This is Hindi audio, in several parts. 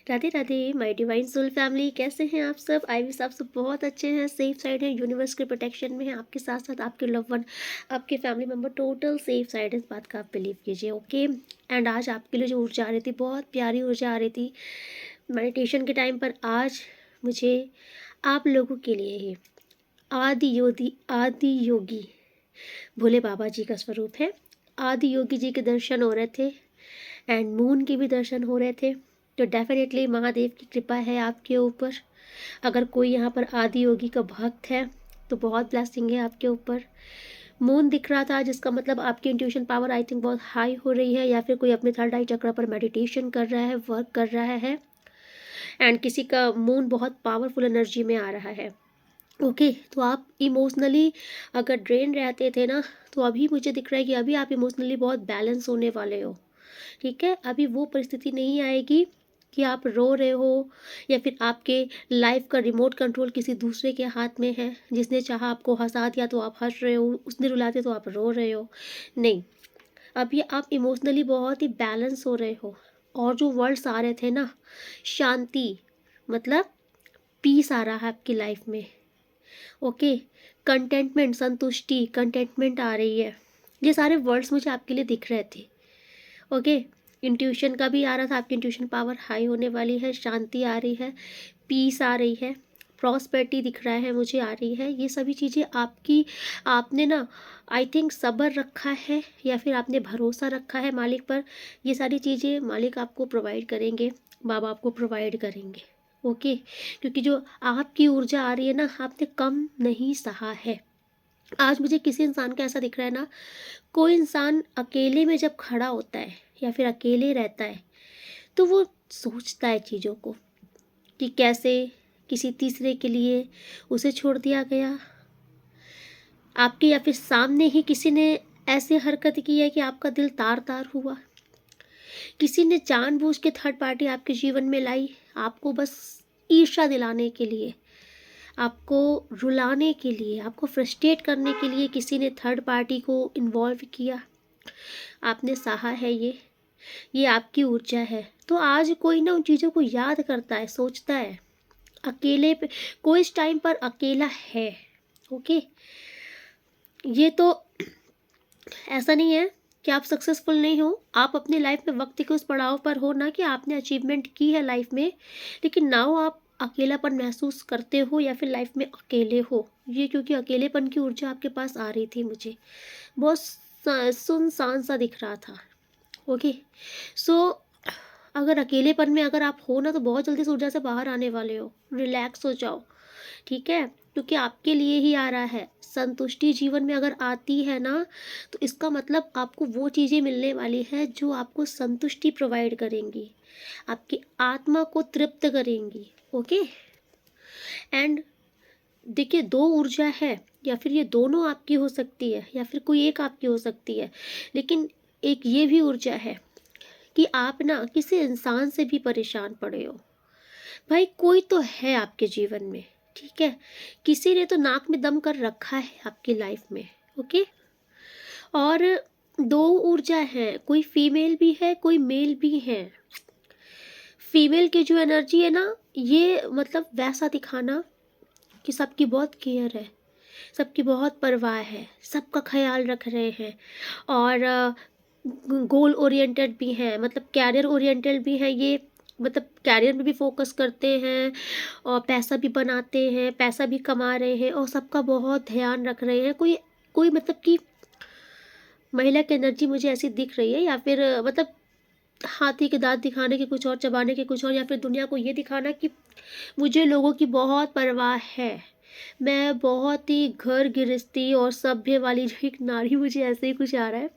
Radhe Radhe my divine soul family, कैसे हैं आप सब? आई विश आप सब बहुत अच्छे हैं, सेफ साइड हैं, यूनिवर्स के प्रोटेक्शन में हैं। आपके साथ साथ आपके लव वन, आपके family member total safe side है, इस बात का आप बिलीव कीजिए। ओके। एंड आज आपके लिए जो ऊर्जा आ रही थी, बहुत प्यारी ऊर्जा आ रही थी मेडिटेशन के टाइम पर। आज मुझे आप लोगों के लिए ही आदि योगी भोले बाबा जी का स्वरूप है। आदि योगी जी के दर्शन हो रहे थे एंड मून के भी दर्शन हो रहे थे। तो डेफिनेटली महादेव की कृपा है आपके ऊपर। अगर कोई यहाँ पर आदि योगी का भक्त है तो बहुत ब्लेसिंग है आपके ऊपर। मून दिख रहा था जिसका मतलब आपकी इंट्यूशन पावर आई थिंक बहुत हाई हो रही है, या फिर कोई अपने थर्ड आई चक्र पर मेडिटेशन कर रहा है, वर्क कर रहा है। एंड किसी का मून बहुत पावरफुल एनर्जी में आ रहा है। ओके। तो आप इमोशनली अगर ड्रेन रहते थे ना, तो अभी मुझे दिख रहा है कि अभी आप इमोशनली बहुत बैलेंस होने वाले हो। ठीक है, अभी वो परिस्थिति नहीं आएगी कि आप रो रहे हो, या फिर आपके लाइफ का रिमोट कंट्रोल किसी दूसरे के हाथ में है। जिसने चाहा आपको हंसा दिया तो आप हंस रहे हो, उसने रुला दिया तो आप रो रहे हो। नहीं, अभी आप इमोशनली बहुत ही बैलेंस हो रहे हो। और जो वर्ड्स आ रहे थे ना, शांति, मतलब पीस आ रहा है आपकी लाइफ में। ओके। कंटेंटमेंट, संतुष्टि, कंटेंटमेंट आ रही है। ये सारे वर्ड्स मुझे आपके लिए दिख रहे थे। ओके। इंट्यूशन का भी आ रहा था, आपकी इंट्यूशन पावर हाई होने वाली है, शांति आ रही है, पीस आ रही है, प्रॉस्पेरिटी दिख रहा है मुझे, आ रही है। ये सभी चीज़ें आपकी, आपने ना आई थिंक सब्र रखा है, या फिर आपने भरोसा रखा है मालिक पर। ये सारी चीज़ें मालिक आपको प्रोवाइड करेंगे, बाबा आपको प्रोवाइड करेंगे। ओके। क्योंकि जो आपकी ऊर्जा आ रही है ना, आपने कम नहीं सहा है। आज मुझे किसी इंसान का ऐसा दिख रहा है ना, कोई इंसान अकेले में जब खड़ा होता है या फिर अकेले रहता है, तो वो सोचता है चीज़ों को कि कैसे किसी तीसरे के लिए उसे छोड़ दिया गया। आपके या फिर सामने ही किसी ने ऐसे हरकत की है कि आपका दिल तार तार हुआ। किसी ने जानबूझ के थर्ड पार्टी आपके जीवन में लाई, आपको बस ईर्ष्या दिलाने के लिए, आपको रुलाने के लिए, आपको फ्रस्ट्रेट करने के लिए किसी ने थर्ड पार्टी को इन्वॉल्व किया। आपने सहा है ये आपकी ऊर्जा है। तो आज कोई ना उन चीज़ों को याद करता है, सोचता है। अकेले पे कोई इस टाइम पर अकेला है। ओके। ये तो ऐसा नहीं है कि आप सक्सेसफुल नहीं हो। आप अपनी लाइफ में वक्त के उस पड़ाव पर हो ना कि आपने अचीवमेंट की है लाइफ में, लेकिन नाउ आप अकेलापन महसूस करते हो या फिर लाइफ में अकेले हो। ये क्योंकि अकेलेपन की ऊर्जा आपके पास आ रही थी मुझे, बहुत सुनसान सा दिख रहा था। ओके। सो अगर अकेलेपन में अगर आप हो ना, तो बहुत जल्दी इस ऊर्जा से बाहर आने वाले हो। रिलैक्स हो जाओ। ठीक है, क्योंकि आपके लिए ही आ रहा है। संतुष्टि जीवन में अगर आती है ना, तो इसका मतलब आपको वो चीज़ें मिलने वाली है जो आपको संतुष्टि प्रोवाइड करेंगी, आपकी आत्मा को तृप्त करेंगी। ओके। एंड देखिए, दो ऊर्जा है, या फिर ये दोनों आपकी हो सकती है, या फिर कोई एक आपकी हो सकती है। लेकिन एक ये भी ऊर्जा है कि आप ना किसी इंसान से भी परेशान पड़े हो। भाई कोई तो है आपके जीवन में। ठीक है, किसी ने तो नाक में दम कर रखा है आपकी लाइफ में। ओके। और दो ऊर्जा है, कोई फीमेल भी है, कोई मेल भी है। फीमेल की जो एनर्जी है ना, ये मतलब वैसा दिखाना कि सबकी बहुत केयर है, सबकी बहुत परवाह है, सबका ख्याल रख रहे हैं। और गोल ओरिएंटेड भी हैं, मतलब कैरियर ओरिएंटेड भी हैं ये। मतलब कैरियर में भी फोकस करते हैं, और पैसा भी बनाते हैं, पैसा भी कमा रहे हैं, और सबका बहुत ध्यान रख रहे हैं। कोई कोई मतलब कि महिला की एनर्जी मुझे ऐसी दिख रही है, या फिर मतलब हाथी के दांत दिखाने के कुछ और, चबाने के कुछ और, या फिर दुनिया को ये दिखाना कि मुझे लोगों की बहुत परवाह है, मैं बहुत ही घर गृहस्थी और सभ्य वाली जो एक नारी, मुझे ऐसे ही कुछ आ रहा है।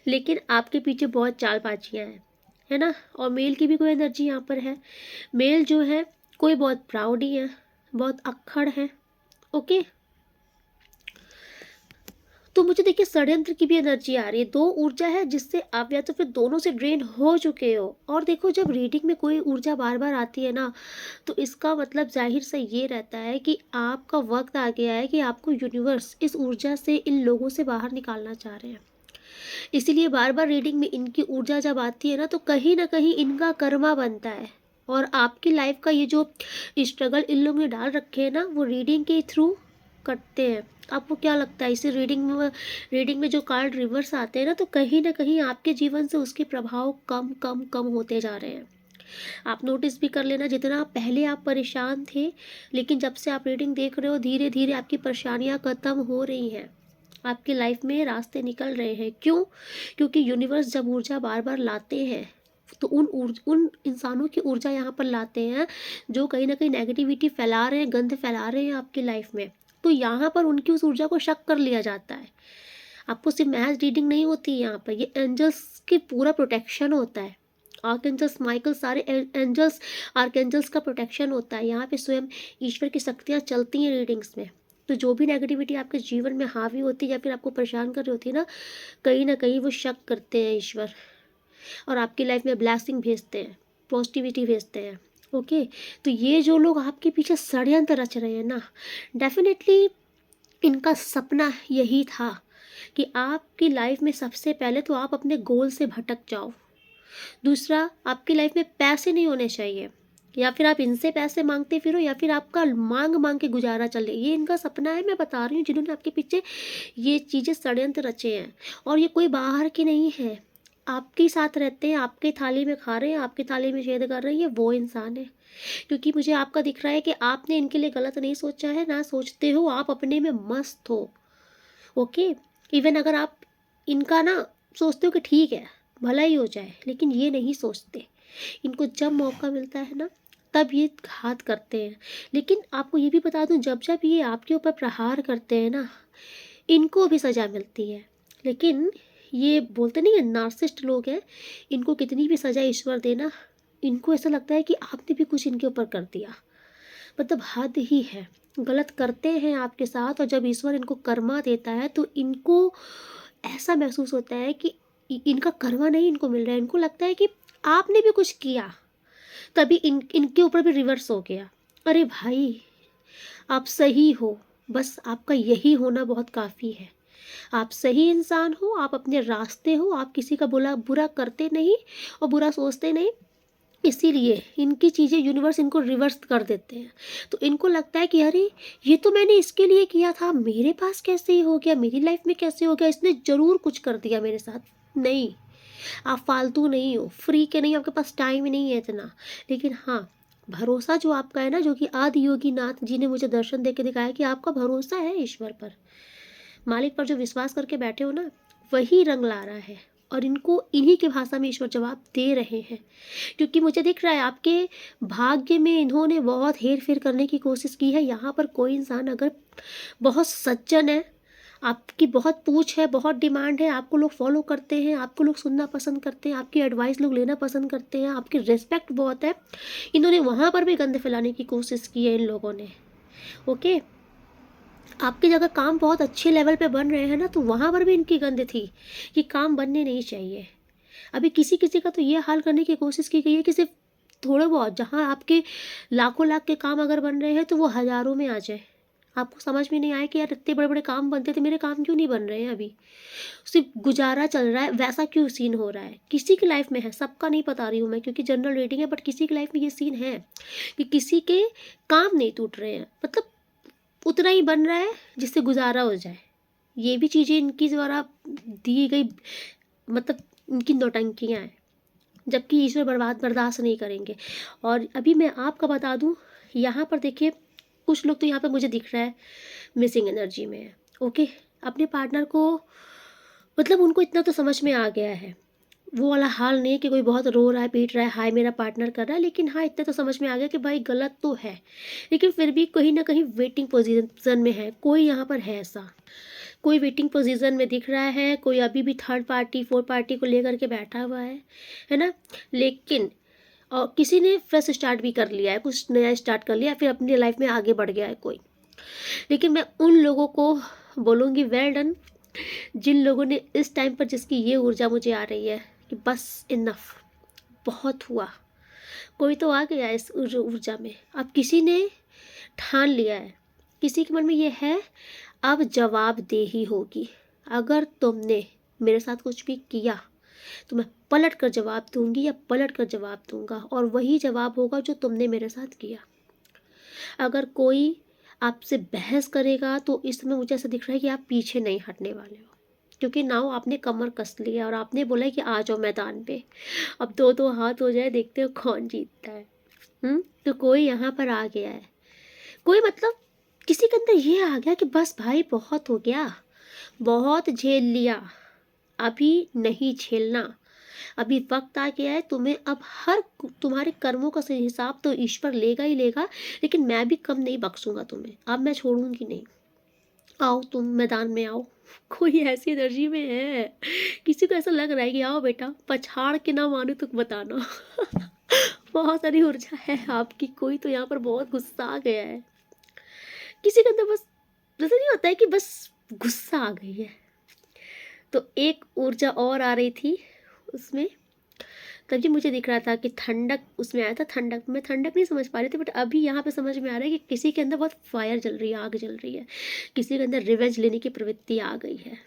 लेकिन आपके पीछे बहुत चालबाजियाँ हैं, है ना। और मेल की भी कोई एनर्जी यहाँ पर है। मेल जो है, कोई बहुत प्राउड ही है, बहुत अक्खड़ है। ओके। तो मुझे देखिए षड्यंत्र की भी एनर्जी आ रही है। दो ऊर्जा है जिससे आप या तो फिर दोनों से ड्रेन हो चुके हो। और देखो, जब रीडिंग में कोई ऊर्जा बार बार आती है ना, तो इसका मतलब जाहिर से ये रहता है कि आपका वक्त आ गया है कि आपको यूनिवर्स इस ऊर्जा से, इन लोगों से बाहर निकालना चाह रहे हैं। इसीलिए बार बार रीडिंग में इनकी ऊर्जा जब आती है ना, तो कहीं ना कहीं इनका कर्मा बनता है। और आपकी लाइफ का ये जो स्ट्रगल इन लोगों ने डाल रखे हैं ना, वो रीडिंग के थ्रू करते हैं। आपको क्या लगता है इसे रीडिंग में जो कार्ड रिवर्स आते हैं ना कहीं आपके जीवन से उसके प्रभाव कम कम कम होते जा रहे हैं। आप नोटिस भी कर लेना, जितना पहले आप परेशान थे, लेकिन जब से आप रीडिंग देख रहे हो धीरे धीरे आपकी परेशानियां खत्म हो रही हैं, आपकी लाइफ में रास्ते निकल रहे हैं। क्यों? क्योंकि यूनिवर्स जब ऊर्जा बार बार लाते हैं तो उन इंसानों की ऊर्जा यहाँ पर लाते हैं जो कहीं ना कहीं नेगेटिविटी फैला रहे हैं, गंद फैला रहे हैं आपकी लाइफ में। तो यहाँ पर उनकी उस ऊर्जा को शक कर लिया जाता है। आपको सिर्फ मैच रीडिंग नहीं होती है, यहाँ पर ये एंजल्स की पूरा प्रोटेक्शन होता है। आर्कएंजल्स माइकल, सारे एंजल्स आर्कएंजल्स का प्रोटेक्शन होता है। यहाँ पे स्वयं ईश्वर की शक्तियाँ चलती हैं रीडिंग्स में। तो जो भी नेगेटिविटी आपके जीवन में हावी होती है या फिर आपको परेशान कर रही होती है ना कहीं वो शक करते हैं ईश्वर, और आपकी लाइफ में ब्लेसिंग भेजते हैं, पॉजिटिविटी भेजते हैं। ओके, तो ये जो लोग आपके पीछे षड्यंत्र रच रहे हैं ना, डेफिनेटली इनका सपना यही था कि आपकी लाइफ में सबसे पहले तो आप अपने गोल से भटक जाओ। दूसरा, आपकी लाइफ में पैसे नहीं होने चाहिए, या फिर आप इनसे पैसे मांगते फिरो, या फिर आपका मांग मांग के गुजारा चले। ये इनका सपना है, मैं बता रही हूँ, जिन्होंने आपके पीछे ये चीज़ें षड्यंत्र रचे हैं। और ये कोई बाहर के नहीं है, आपके साथ रहते हैं, आपके थाली में खा रहे हैं, आपकी थाली में छेद कर रहे हैं, ये वो इंसान है। क्योंकि मुझे आपका दिख रहा है कि आपने इनके लिए गलत नहीं सोचा है, ना सोचते हो, आप अपने में मस्त हो। ओके, इवन अगर आप इनका ना सोचते हो कि ठीक है भला ही हो जाए, लेकिन ये नहीं सोचते। इनको जब मौका मिलता है ना तब ये घात करते हैं। लेकिन आपको ये भी बता दूं, जब जब ये आपके ऊपर प्रहार करते हैं ना, इनको भी सज़ा मिलती है। लेकिन ये बोलते नहीं है नार्सिस्ट लोग हैं, इनको कितनी भी सज़ा ईश्वर देना, इनको ऐसा लगता है कि आपने भी कुछ इनके ऊपर कर दिया। मतलब हद ही है, गलत करते हैं आपके साथ, और जब ईश्वर इनको कर्मा देता है तो इनको ऐसा महसूस होता है कि इनका कर्मा नहीं इनको मिल रहा है। इनको लगता है कि आपने भी कुछ किया, तभी इनके ऊपर भी रिवर्स हो गया। अरे भाई, आप सही हो, बस आपका यही होना बहुत काफ़ी है। आप सही इंसान हो, आप अपने रास्ते हो, आप किसी का बुरा करते नहीं और बुरा सोचते नहीं। इसीलिए इनकी चीज़ें यूनिवर्स इनको रिवर्स कर देते हैं। तो इनको लगता है कि अरे ये तो मैंने इसके लिए किया था, मेरे पास कैसे ही हो गया, मेरी लाइफ में कैसे हो गया, इसने ज़रूर कुछ कर दिया मेरे साथ। नहीं, आप फालतू नहीं हो, फ्री के नहीं, आपके पास टाइम ही नहीं है इतना। लेकिन हाँ, भरोसा जो आपका है ना, जो कि आदि योगी नाथ जी ने मुझे दर्शन दे के दिखाया कि आपका भरोसा है ईश्वर पर, मालिक पर जो विश्वास करके बैठे हो ना, वही रंग ला रहा है। और इनको इन्हीं की भाषा में ईश्वर जवाब दे रहे हैं। क्योंकि मुझे दिख रहा है आपके भाग्य में इन्होंने बहुत हेर फेर करने की कोशिश की है। यहाँ पर कोई इंसान अगर बहुत सज्जन है, आपकी बहुत पूछ है, बहुत डिमांड है, आपको लोग फॉलो करते हैं, आपको लोग सुनना पसंद करते हैं, आपकी एडवाइस लोग लेना पसंद करते हैं, आपकी रिस्पेक्ट बहुत है, इन्होंने वहाँ पर भी गंद फैलाने की कोशिश की है इन लोगों ने। ओके, आपकी जगह काम बहुत अच्छे लेवल पे बन रहे हैं ना, तो वहाँ पर भी इनकी गंद थी कि काम बनने नहीं चाहिए। अभी किसी किसी का तो ये हाल करने की कोशिश की गई है कि सिर्फ थोड़े बहुत, जहाँ आपके लाखों लाख के काम अगर बन रहे हैं तो वो हज़ारों में आ जाए। आपको समझ में नहीं आया कि यार इतने बड़े बड़े काम बनते थे, मेरे काम क्यों नहीं बन रहे हैं अभी, सिर्फ गुजारा चल रहा है, वैसा क्यों सीन हो रहा है। किसी की लाइफ में है, सबका नहीं बता रही हूँ मैं क्योंकि जनरल रीडिंग है, बट किसी की लाइफ में ये सीन है कि किसी के काम नहीं टूट रहे हैं, मतलब उतना ही बन रहा है जिससे गुजारा हो जाए। ये भी चीज़ें इनकी द्वारा दी गई, मतलब इनकी नौटंकियाँ हैं, जबकि ईश्वर बर्बाद बर्दाश्त नहीं करेंगे। और अभी मैं आपका बता दूं, यहाँ पर देखिए कुछ लोग तो यहाँ पे मुझे दिख रहा है मिसिंग एनर्जी में है। ओके, अपने पार्टनर को, मतलब उनको इतना तो समझ में आ गया है, वो वाला हाल नहीं है कि कोई बहुत रो रहा है पीट रहा है हाय मेरा पार्टनर कर रहा है, लेकिन हाँ इतना तो समझ में आ गया कि भाई गलत तो है, लेकिन फिर भी कहीं ना कहीं वेटिंग पोजीशन में है। कोई यहाँ पर है ऐसा, कोई वेटिंग पोजीशन में दिख रहा है, कोई अभी भी थर्ड पार्टी फोर्थ पार्टी को लेकर के बैठा हुआ है ना। लेकिन और किसी ने फ्रेश स्टार्ट भी कर लिया है, कुछ नया स्टार्ट कर लिया, फिर अपनी लाइफ में आगे बढ़ गया है कोई। लेकिन मैं उन लोगों को बोलूँगी वेल डन, जिन लोगों ने इस टाइम पर, जिसकी ये ऊर्जा मुझे आ रही है कि बस इनफ, बहुत हुआ, कोई तो आ गया इस ऊर्जा में। अब किसी ने ठान लिया है, किसी के मन में ये है अब जवाबदेही होगी। अगर तुमने मेरे साथ कुछ भी किया तो मैं पलट कर जवाब दूंगी या पलट कर जवाब दूंगा, और वही जवाब होगा जो तुमने मेरे साथ किया। अगर कोई आपसे बहस करेगा तो इसमें मुझे ऐसा दिख रहा है कि आप पीछे नहीं हटने वाले हो, क्योंकि नाउ आपने कमर कस लिया और आपने बोला है कि आ जाओ मैदान पे। अब दो दो हाथ हो जाए, देखते हो कौन जीतता है। तो कोई यहाँ पर आ गया है, कोई मतलब किसी के अंदर ये आ गया कि बस भाई बहुत हो गया, बहुत झेल लिया, अभी नहीं झेलना, अभी वक्त आ गया है तुम्हें, अब हर तुम्हारे कर्मों का सही हिसाब तो ईश्वर लेगा ही लेगा, लेकिन मैं भी कम नहीं बख्शूंगा तुम्हें, अब मैं छोड़ूंगी नहीं। आओ तुम मैदान में आओ। कोई ऐसी एनर्जी में है, किसी को ऐसा लग रहा है कि आओ बेटा, पछाड़ के ना मानो तो बताना। बहुत सारी ऊर्जा है आपकी, कोई तो यहाँ पर बहुत गुस्सा आ गया है, किसी के अंदर बस जैसे नहीं होता है कि बस गुस्सा आ गई है। तो एक ऊर्जा और आ रही थी उसमें, तभी मुझे दिख रहा था कि ठंडक उसमें आया था। ठंडक, मैं ठंडक नहीं समझ पा रही थी, बट अभी यहाँ पे समझ में आ रहा है कि किसी के अंदर बहुत फायर जल रही है, आग जल रही है, किसी के अंदर रिवेंज लेने की प्रवृत्ति आ गई है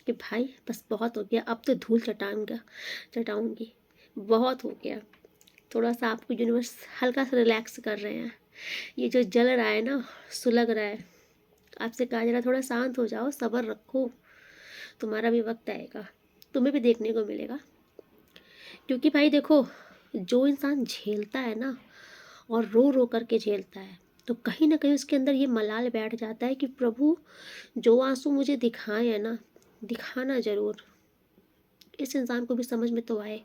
कि भाई बस बहुत हो गया, अब तो धूल चटाऊंगी, बहुत हो गया। थोड़ा सा आपको यूनिवर्स हल्का सा रिलैक्स कर रहे हैं, ये जो जल रहा है ना, सुलग रहा है, आपसे कहा जा रहा है थोड़ा शांत हो जाओ, सब्र रखो, तुम्हारा भी वक्त आएगा, तुम्हें भी देखने को मिलेगा। क्योंकि भाई देखो, जो इंसान झेलता है ना और रो रो करके झेलता है, तो कहीं ना कहीं उसके अंदर ये मलाल बैठ जाता है कि प्रभु जो आंसू मुझे दिखाए हैं ना, दिखाना ज़रूर, इस इंसान को भी समझ में तो आए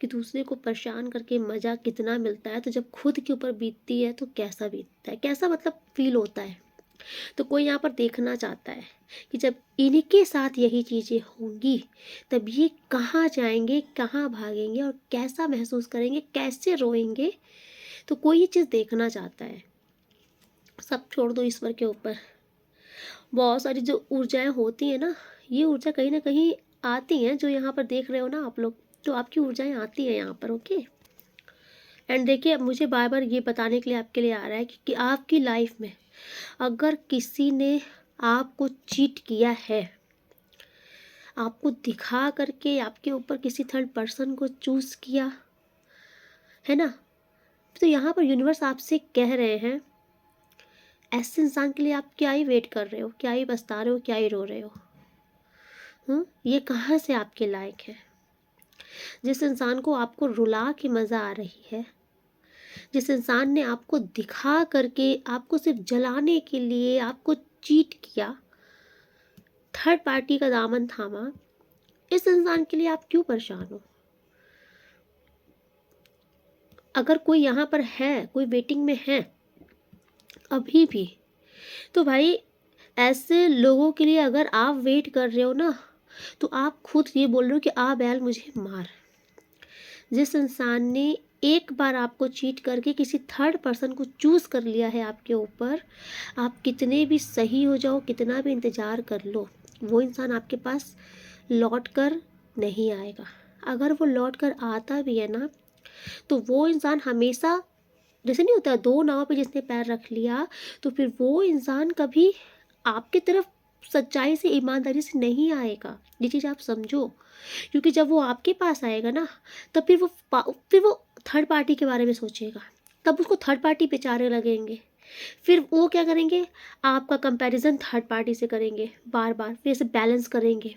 कि दूसरे को परेशान करके मज़ा कितना मिलता है, तो जब खुद के ऊपर बीतती है तो कैसा बीतता है, कैसा मतलब फील होता है। तो कोई यहाँ पर देखना चाहता है कि जब इनके साथ यही चीज़ें होंगी तब ये कहाँ जाएंगे, कहाँ भागेंगे और कैसा महसूस करेंगे, कैसे रोएंगे। तो कोई ये चीज़ देखना चाहता है। सब छोड़ दो ईश्वर के ऊपर। बहुत सारी जो ऊर्जाएं होती हैं ना, ये ऊर्जा कहीं ना कहीं आती हैं, जो यहाँ पर देख रहे हो ना आप लोग, तो आपकी ऊर्जाएं आती हैं यहाँ पर। ओके, एंड देखिए, अब मुझे बार बार ये बताने के लिए आपके लिए आ रहा है कि आपकी लाइफ में अगर किसी ने आपको चीट किया है, आपको दिखा करके आपके ऊपर किसी थर्ड पर्सन को चूज किया है ना, तो यहाँ पर यूनिवर्स आपसे कह रहे हैं, ऐसे इंसान के लिए आप क्या ही वेट कर रहे हो, क्या ही पछता रहे हो, क्या ही रो रहे हो। ये कहाँ से आपके लायक है। जिस इंसान को आपको रुला के मज़ा आ रही है, जिस इंसान ने आपको दिखा करके आपको सिर्फ जलाने के लिए आपको चीट किया, थर्ड पार्टी का दामन थामा, इस इंसान के लिए आप क्यों परेशान हो। अगर कोई यहाँ पर है, कोई वेटिंग में है अभी भी, तो भाई ऐसे लोगों के लिए अगर आप वेट कर रहे हो ना, तो आप खुद ये बोल रहे हो कि आ बैल मुझे मार। जिस इंसान ने एक बार आपको चीट करके किसी थर्ड पर्सन को चूज़ कर लिया है आपके ऊपर, आप कितने भी सही हो जाओ, कितना भी इंतज़ार कर लो, वो इंसान आपके पास लौट कर नहीं आएगा। अगर वो लौट कर आता भी है ना, तो वो इंसान हमेशा, जैसे नहीं होता दो नाव पे जिसने पैर रख लिया, तो फिर वो इंसान कभी आपकी तरफ सच्चाई से, ईमानदारी से नहीं आएगा। ये चीज़ आप समझो। क्योंकि जब वो आपके पास आएगा ना, तब फिर वो थर्ड पार्टी के बारे में सोचेगा, तब उसको थर्ड पार्टी पे चारे लगेंगे। फिर वो क्या करेंगे, आपका कंपैरिजन थर्ड पार्टी से करेंगे बार बार, फिर ऐसे बैलेंस करेंगे।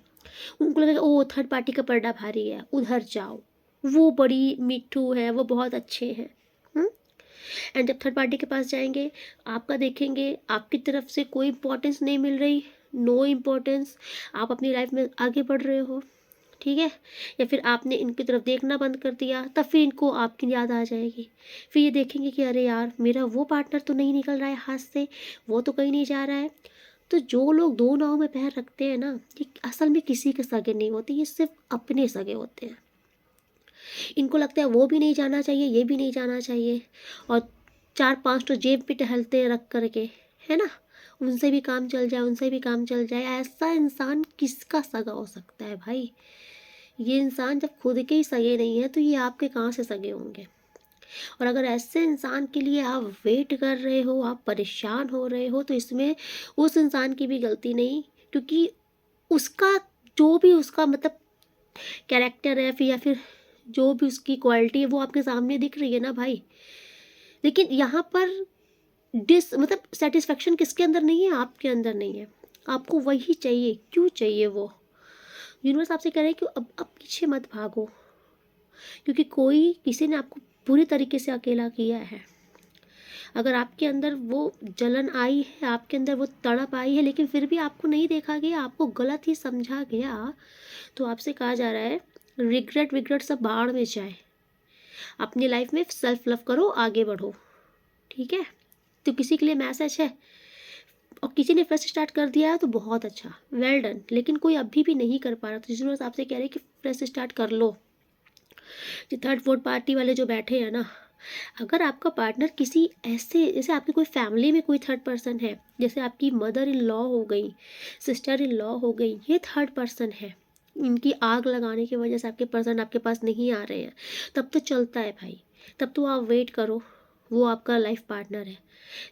उनको लगेगा ओ थर्ड पार्टी का पर्दा भारी है, उधर जाओ, वो बड़ी मिट्ठू है, वो बहुत अच्छे हैं। एंड जब थर्ड पार्टी के पास जाएंगे, आपका देखेंगे आपकी तरफ से कोई इंपॉर्टेंस नहीं मिल रही, नो इम्पोर्टेंस, आप अपनी लाइफ में आगे बढ़ रहे हो, ठीक है, या फिर आपने इनकी तरफ देखना बंद कर दिया, तब फिर इनको आपकी याद आ जाएगी। फिर ये देखेंगे कि अरे यार, मेरा वो पार्टनर तो नहीं निकल रहा है हाथ से, वो तो कहीं नहीं जा रहा है। तो जो लोग दो नाव में पैर रखते हैं ना, ये असल में किसी के सगे नहीं होते, ये सिर्फ अपने सगे होते हैं। इनको लगता है वो भी नहीं जाना चाहिए, ये भी नहीं जाना चाहिए, और चार पांच तो जेब पे टहलते रख करके, है ना, उनसे भी काम चल जाए, उनसे भी काम चल जाए। ऐसा इंसान किसका सगा हो सकता है भाई। ये इंसान जब खुद के ही सगे नहीं है, तो ये आपके कहाँ से सगे होंगे। और अगर ऐसे इंसान के लिए आप वेट कर रहे हो, आप परेशान हो रहे हो, तो इसमें उस इंसान की भी गलती नहीं, क्योंकि उसका जो भी उसका मतलब कैरेक्टर है, फिर या फिर जो भी उसकी क्वालिटी है वो आपके सामने दिख रही है ना भाई। लेकिन यहाँ पर मतलब सेटिस्फेक्शन किसके अंदर नहीं है, आपके अंदर नहीं है। आपको वही चाहिए, क्यों चाहिए वो? यूनिवर्स आपसे कह रहे हैं कि अब पीछे मत भागो, क्योंकि कोई किसी ने आपको पूरी तरीके से अकेला किया है। अगर आपके अंदर वो जलन आई है, आपके अंदर वो तड़प आई है, लेकिन फिर भी आपको नहीं देखा गया, आपको गलत ही समझा गया, तो आपसे कहा जा रहा है रिग्रेट विग्रेट सब बाहर में जाए, अपनी लाइफ में सेल्फ लव करो, आगे बढ़ो। ठीक है, तो किसी के लिए मैसेज है और किसी ने फ्रेश स्टार्ट कर दिया है तो बहुत अच्छा, वेल डन। लेकिन कोई अभी भी नहीं कर पा रहा, तो यूनिवर्स आपसे कह रहे हैं कि फ्रेश स्टार्ट कर लो। जो थर्ड फोर्थ पार्टी वाले जो बैठे हैं ना, अगर आपका पार्टनर किसी ऐसे, जैसे आपकी कोई फैमिली में कोई थर्ड पर्सन है, जैसे आपकी मदर इन लॉ हो गई, सिस्टर इन लॉ हो गई, ये थर्ड पर्सन है, इनकी आग लगाने की वजह से आपके पर्सन आपके पास नहीं आ रहे हैं, तब तो चलता है भाई, तब तो आप वेट करो, वो आपका लाइफ पार्टनर है।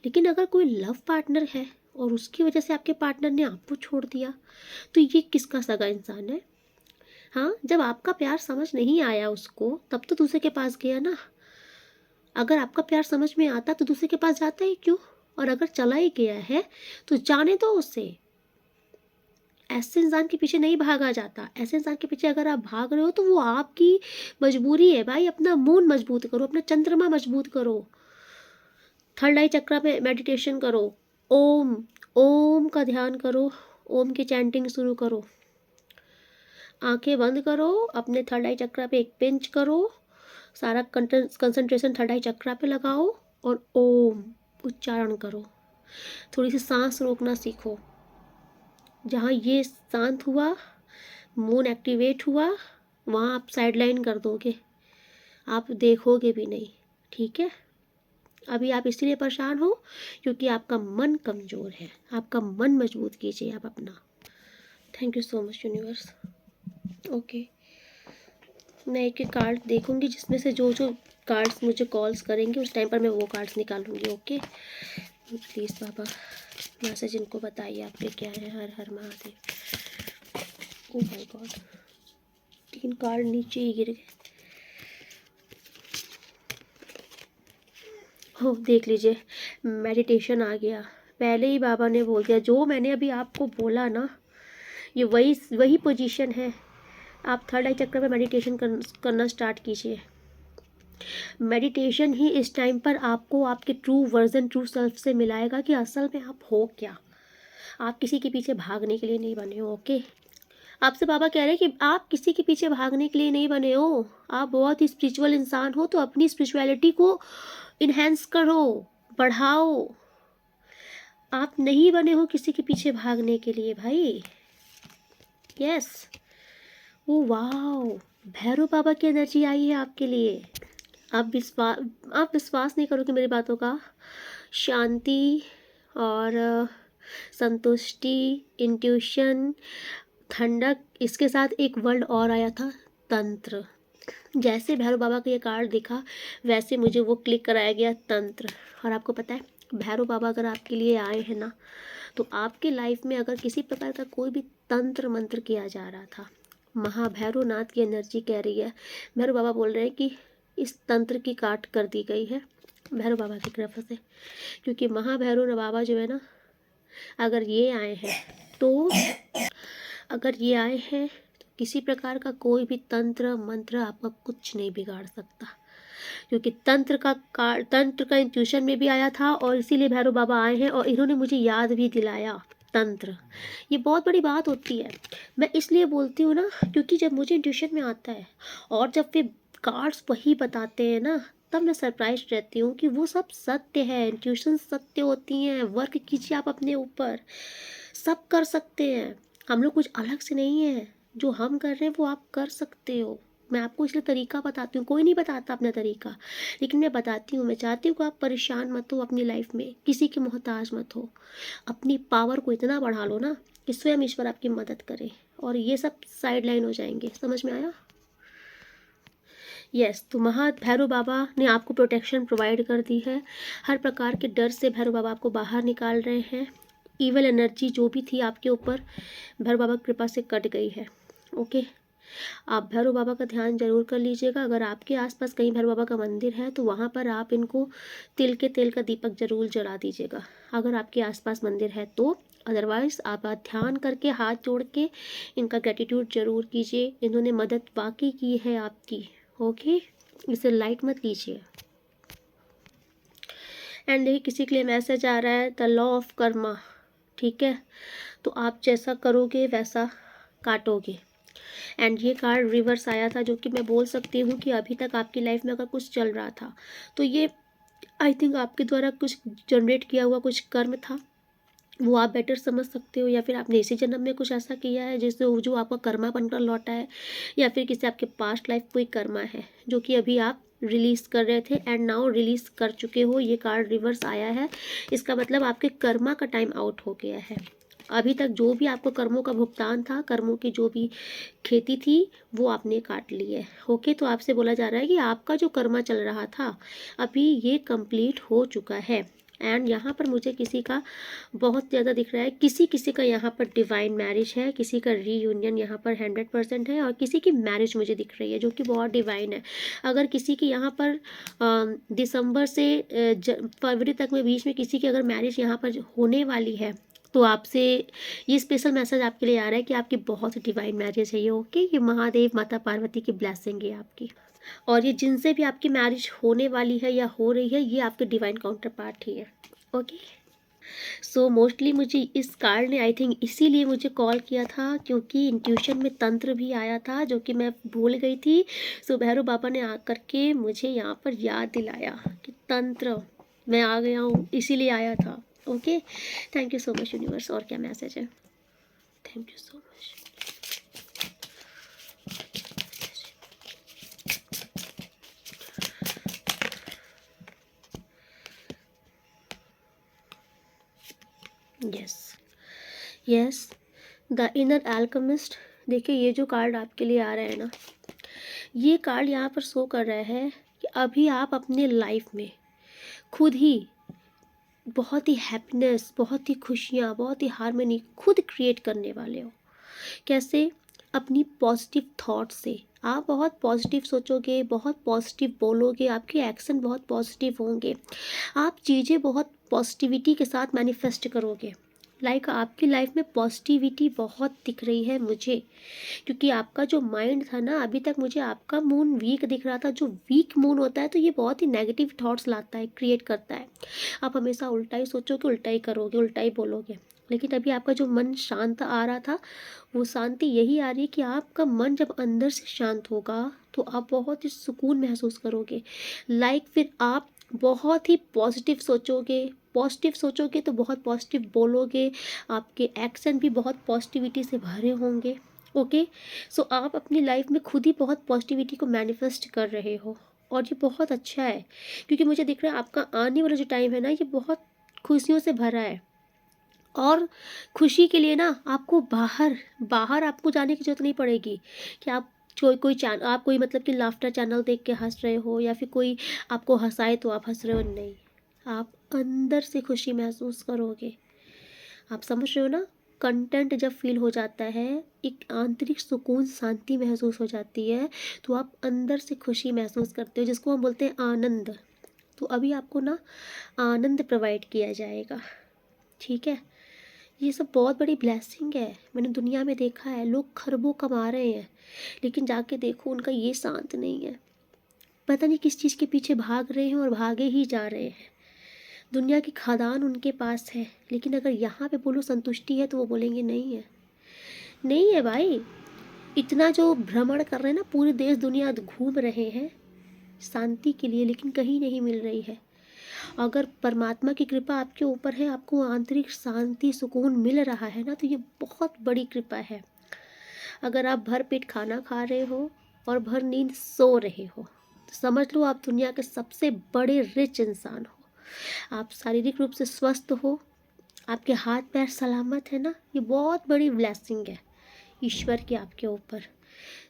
लेकिन अगर कोई लव पार्टनर है और उसकी वजह से आपके पार्टनर ने आपको छोड़ दिया, तो ये किसका सगा इंसान है? हाँ, जब आपका प्यार समझ नहीं आया उसको, तब तो दूसरे के पास गया ना। अगर आपका प्यार समझ में आता तो दूसरे के पास जाता ही क्यों? और अगर चला ही गया है तो जाने दो उसे। ऐसे इंसान के पीछे नहीं भागा जाता। ऐसे इंसान के पीछे अगर आप भाग रहे हो तो वो आपकी मजबूरी है भाई। अपना मून मजबूत करो, अपना चंद्रमा मजबूत करो, थर्ड आई चक्र में मेडिटेशन करो, ओम ओम का ध्यान करो, ओम की चैंटिंग शुरू करो, आंखें बंद करो, अपने थर्ड आई चक्र पे एक पिंच करो, सारा कंसंट्रेशन थर्ड आई चक्र पे लगाओ और ओम उच्चारण करो। थोड़ी सी सांस रोकना सीखो। जहाँ ये शांत हुआ, मून एक्टिवेट हुआ, वहाँ आप साइड लाइन कर दोगे, आप देखोगे भी नहीं। ठीक है, अभी आप इसलिए परेशान हो क्योंकि आपका मन कमज़ोर है। आपका मन मजबूत कीजिए आप अपना। Thank you so much universe. Okay, मैं एक एक कार्ड देखूंगी जिसमें से जो जो कार्ड्स मुझे कॉल्स करेंगे उस टाइम पर मैं वो कार्ड्स निकालूंगी। ओके प्लीज़ बाबा मैसेज इनको बताइए आपके क्या है। हर हर Mahadev. Oh my god, 3 card नीचे ही गिर गए। हो देख लीजिए, मेडिटेशन आ गया। पहले ही बाबा ने बोल दिया, जो मैंने अभी आपको बोला ना, ये वही पोजीशन है। आप थर्ड आई चक्र में मेडिटेशन करना स्टार्ट कीजिए। मेडिटेशन ही इस टाइम पर आपको आपके ट्रू वर्जन, ट्रू सेल्फ से मिलाएगा कि असल में आप हो क्या। आप किसी के पीछे भागने के लिए नहीं बने हो। ओके, आपसे बाबा कह रहे हैं कि आप किसी के पीछे भागने के लिए नहीं बने हो। आप बहुत ही स्पिरिचुअल इंसान हो, तो अपनी स्पिरिचुअलिटी को इन्हेंस करो, बढ़ाओ। आप नहीं बने हो किसी के पीछे भागने के लिए भाई। यस, ओ वाह, भैरव बाबा की एनर्जी आई है आपके लिए। आप विश्वास नहीं करोगे मेरी बातों का। शांति और संतुष्टि, इंट्यूशन, ठंडक, इसके साथ एक वर्ड और आया था, तंत्र। जैसे भैरव बाबा का ये कार्ड दिखा वैसे मुझे वो क्लिक कराया गया, तंत्र। और आपको पता है भैरव बाबा अगर आपके लिए आए हैं ना, तो आपके लाइफ में अगर किसी प्रकार का कोई भी तंत्र मंत्र किया जा रहा था, महाभैरव नाथ की एनर्जी कह रही है, भैरव बाबा बोल रहे हैं कि इस तंत्र की काट कर दी गई है भैरव बाबा की तरफ से। क्योंकि महाभैरव बाबा जो है ना, अगर ये आए हैं तो किसी प्रकार का कोई भी तंत्र मंत्र आपका कुछ नहीं बिगाड़ सकता। क्योंकि तंत्र का इंट्यूशन में भी आया था और इसीलिए भैरव बाबा आए हैं और इन्होंने मुझे याद भी दिलाया तंत्र। ये बहुत बड़ी बात होती है। मैं इसलिए बोलती हूँ ना, क्योंकि जब मुझे इंट्यूशन में आता है और जब वे कार्ड्स वही बताते हैं ना, तब मैं सरप्राइज रहती हूँ कि वो सब सत्य है। इंट्यूशन सत्य होती हैं। वर्क कीजिए आप अपने ऊपर, सब कर सकते हैं। हम लोग कुछ अलग से नहीं है, जो हम कर रहे हैं वो आप कर सकते हो। मैं आपको इसलिए तरीका बताती हूँ, कोई नहीं बताता अपना तरीका, लेकिन मैं बताती हूँ। मैं चाहती हूँ कि आप परेशान मत हो अपनी लाइफ में, किसी के मोहताज मत हो। अपनी पावर को इतना बढ़ा लो ना कि स्वयं ईश्वर आपकी मदद करे और ये सब साइड लाइन हो जाएंगे। समझ में आया? यस, तो भैरव बाबा ने आपको प्रोटेक्शन प्रोवाइड कर दी है। हर प्रकार के डर से भैरव बाबा आपको बाहर निकाल रहे हैं। ईवल एनर्जी जो भी थी आपके ऊपर, भैरव बाबा की कृपा से कट गई है। ओके, आप भैरव बाबा का ध्यान जरूर कर लीजिएगा। अगर आपके आसपास कहीं भैरव बाबा का मंदिर है तो वहाँ पर आप इनको तिल के तेल का दीपक जरूर जला दीजिएगा, अगर आपके आसपास मंदिर है तो। अदरवाइज आप ध्यान करके हाथ जोड़ के इनका ग्रेटिट्यूड जरूर कीजिए, इन्होंने मदद वाकई की है आपकी। ओके, इसे लाइट मत लीजिए। एंड देखिए किसी के लिए मैसेज आ रहा है, द लॉ ऑफ कर्मा, ठीक है, तो आप जैसा करोगे वैसा काटोगे। एंड ये कार्ड रिवर्स आया था, जो कि मैं बोल सकती हूँ कि अभी तक आपकी लाइफ में अगर कुछ चल रहा था तो ये आई थिंक आपके द्वारा कुछ जनरेट किया हुआ कुछ कर्म था, वो आप बेटर समझ सकते हो, या फिर आपने इसी जन्म में कुछ ऐसा किया है जिससे जो आपका कर्मा बनकर लौटा है, या फिर किसी आपके पास्ट लाइफ कोई कर्मा है जो कि अभी आप रिलीज कर रहे थे एंड नाउ रिलीज कर चुके हो। ये कार्ड रिवर्स आया है, इसका मतलब आपके कर्मा का टाइम आउट हो गया है। अभी तक जो भी आपको कर्मों का भुगतान था, कर्मों की जो भी खेती थी, वो आपने काट ली है। ओके, तो आपसे बोला जा रहा है कि आपका जो कर्मा चल रहा था अभी ये कंप्लीट हो चुका है। एंड यहाँ पर मुझे किसी का बहुत ज़्यादा दिख रहा है, किसी किसी का यहाँ पर डिवाइन मैरिज है, किसी का रीयूनियन यहाँ पर 100% है, और किसी की मैरिज मुझे दिख रही है जो कि बहुत डिवाइन है। अगर किसी की यहाँ पर दिसंबर से फरवरी तक में बीच में किसी की अगर मैरिज यहाँ पर होने वाली है तो आपसे ये स्पेशल मैसेज आपके लिए आ रहा है कि आपकी बहुत डिवाइन मैरिज है ये। ओके, ये महादेव माता पार्वती की ब्लेसिंग है आपकी, और ये जिनसे भी आपकी मैरिज होने वाली है या हो रही है ये आपके डिवाइन काउंटर पार्ट ही है। ओके, सो मोस्टली मुझे इस कार्ड ने आई थिंक इसीलिए मुझे कॉल किया था क्योंकि इंट्यूशन में तंत्र भी आया था जो कि मैं भूल गई थी। सो भैरव बाबा ने आकर के मुझे यहाँ पर याद दिलाया कि तंत्र मैं आ गया हूँ, इसीलिए आया था। Okay, thank you so much universe. और क्या मैसेज है? Thank you so much. Yes yes, the inner alchemist. देखिए ये जो कार्ड आपके लिए आ रहा है ना, ये कार्ड यहाँ पर शो कर रहा है कि अभी आप अपने लाइफ में खुद ही बहुत ही हैप्पीनेस, बहुत ही खुशियाँ, बहुत ही हार्मनी खुद क्रिएट करने वाले हो। कैसे? अपनी पॉजिटिव थॉट से। आप बहुत पॉजिटिव सोचोगे, बहुत पॉजिटिव बोलोगे, आपके एक्शन बहुत पॉजिटिव होंगे, आप चीज़ें बहुत पॉजिटिविटी के साथ मैनिफेस्ट करोगे। आपकी लाइफ में पॉजिटिविटी बहुत दिख रही है मुझे, क्योंकि आपका जो माइंड था ना, अभी तक मुझे आपका मून वीक दिख रहा था। जो वीक मून होता है तो ये बहुत ही नेगेटिव थॉट्स लाता है, क्रिएट करता है। आप हमेशा उल्टा ही सोचोगे, उल्टा ही करोगे, उल्टा ही बोलोगे। लेकिन अभी आपका जो मन शांत आ रहा था, वो शांति यही आ रही है कि आपका मन जब अंदर से शांत होगा तो आप बहुत ही सुकून महसूस करोगे। फिर आप बहुत ही पॉजिटिव सोचोगे तो बहुत पॉजिटिव बोलोगे, आपके एक्शन भी बहुत पॉजिटिविटी से भरे होंगे। ओके, सो आप अपनी लाइफ में खुद ही बहुत पॉजिटिविटी को मैनिफेस्ट कर रहे हो, और ये बहुत अच्छा है क्योंकि मुझे दिख रहा है आपका आने वाला जो टाइम है ना, ये बहुत खुशियों से भरा है। और खुशी के लिए ना आपको बाहर बाहर आपको जाने की जरूरत नहीं पड़ेगी कि आप कोई चैनल, आप कोई मतलब कि लाफ्टर चैनल देख के हंस रहे हो, या फिर कोई आपको हंसाए तो आप हंस रहे हो। नहीं, आप अंदर से खुशी महसूस करोगे। आप समझ रहे हो ना? कंटेंट जब फील हो जाता है, एक आंतरिक सुकून, शांति महसूस हो जाती है, तो आप अंदर से खुशी महसूस करते हो, जिसको हम बोलते हैं आनंद। तो अभी आपको ना आनंद प्रोवाइड किया जाएगा, ठीक है? ये सब बहुत बड़ी ब्लेसिंग है। मैंने दुनिया में देखा है, लोग खरबों कमा रहे हैं, लेकिन जाके देखो उनका ये शांत नहीं है। पता नहीं किस चीज़ के पीछे भाग रहे हैं और भागे ही जा रहे हैं। दुनिया की खदान उनके पास है, लेकिन अगर यहाँ पे बोलो संतुष्टि है तो वो बोलेंगे नहीं है। नहीं है भाई, इतना जो भ्रमण कर रहे हैं ना, पूरे देश दुनिया घूम रहे हैं शांति के लिए, लेकिन कहीं नहीं मिल रही है। अगर परमात्मा की कृपा आपके ऊपर है, आपको आंतरिक शांति सुकून मिल रहा है ना, तो ये बहुत बड़ी कृपा है। अगर आप भर पेट खाना खा रहे हो और भर नींद सो रहे हो तो समझ लो आप दुनिया के सबसे बड़े रिच इंसान हो। आप शारीरिक रूप से स्वस्थ हो, आपके हाथ पैर सलामत है ना, ये बहुत बड़ी ब्लेसिंग है ईश्वर की आपके ऊपर।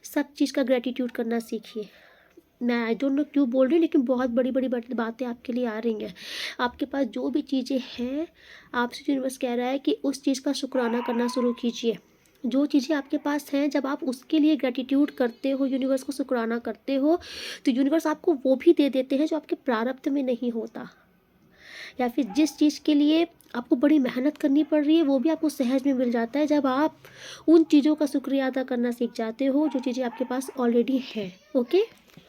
सब चीज़ का ग्रेटिट्यूड करना सीखिए। मैं आई डोंट नो क्यों बोल रही हूँ, लेकिन बहुत बड़ी बड़ी बातें आपके लिए आ रही हैं। आपके पास जो भी चीज़ें हैं, आपसे यूनिवर्स कह रहा है कि उस चीज़ का शुक्राना करना शुरू कीजिए। जो चीज़ें आपके पास हैं, जब आप उसके लिए ग्रैटिट्यूड करते हो, यूनिवर्स को शुक्राना करते हो, तो यूनिवर्स आपको वो भी दे देते हैं जो आपके प्रारब्ध में नहीं होता, या फिर जिस चीज़ के लिए आपको बड़ी मेहनत करनी पड़ रही है वो भी आपको सहज में मिल जाता है, जब आप उन चीज़ों का शुक्रिया अदा करना सीख जाते हो जो चीज़ें आपके पास ऑलरेडी हैं। ओके,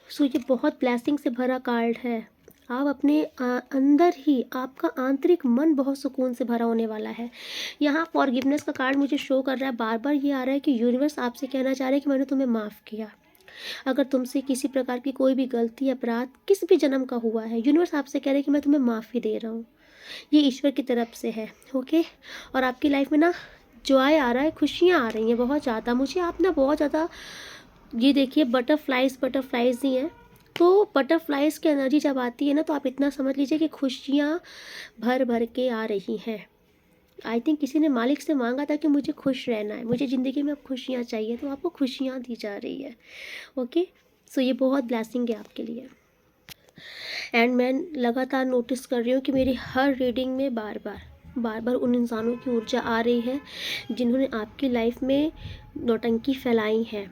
सो ये बहुत ब्लेसिंग से भरा कार्ड है। आप अपने अंदर ही, आपका आंतरिक मन बहुत सुकून से भरा होने वाला है। यहाँ फॉरगिवनेस का कार्ड मुझे शो कर रहा है, बार बार ये आ रहा है कि यूनिवर्स आपसे कहना चाह रहा है कि मैंने तुम्हें माफ़ किया। अगर तुमसे किसी प्रकार की कोई भी गलती, अपराध किस भी जन्म का हुआ है, यूनिवर्स आपसे कह रहे हैं कि मैं तुम्हें माफ़ी दे रहा हूँ। ये ईश्वर की तरफ से है। ओके, और आपकी लाइफ में ना जॉय आ रहा है, खुशियाँ आ रही हैं बहुत ज़्यादा। मुझे आप ना बहुत ज़्यादा, ये देखिए बटरफ्लाइज ही हैं। तो बटरफ्लाइज की एनर्जी जब आती है ना, तो आप इतना समझ लीजिए कि खुशियाँ भर भर के आ रही हैं। आई थिंक किसी ने मालिक से मांगा था कि मुझे खुश रहना है, मुझे ज़िंदगी में अब खुशियाँ चाहिए, तो आपको खुशियाँ दी जा रही है। ओके, सो ये बहुत ब्लेसिंग है आपके लिए। एंड मैं लगातार नोटिस कर रही हूँ कि मेरी हर रीडिंग में बार बार उन इंसानों की ऊर्जा आ रही है जिन्होंने आपकी लाइफ में नौटंकी फैलाई है,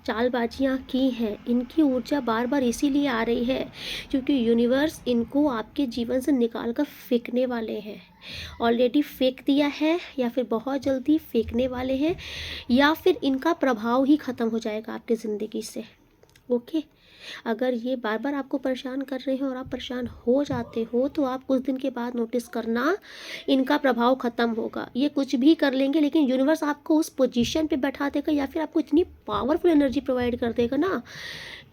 चालबाजियाँ की हैं। इनकी ऊर्जा बार बार इसीलिए आ रही है क्योंकि यूनिवर्स इनको आपके जीवन से निकाल कर फेंकने वाले हैं। ऑलरेडी फेंक दिया है, या फिर बहुत जल्दी फेंकने वाले हैं, या फिर इनका प्रभाव ही ख़त्म हो जाएगा आपकी ज़िंदगी से। ओके, अगर ये बार बार आपको परेशान कर रहे हैं और आप परेशान हो जाते हो, तो आप कुछ दिन के बाद नोटिस करना इनका प्रभाव ख़त्म होगा। ये कुछ भी कर लेंगे, लेकिन यूनिवर्स आपको उस पोजीशन पे बैठा देगा, या फिर आपको इतनी पावरफुल एनर्जी प्रोवाइड कर देगा ना,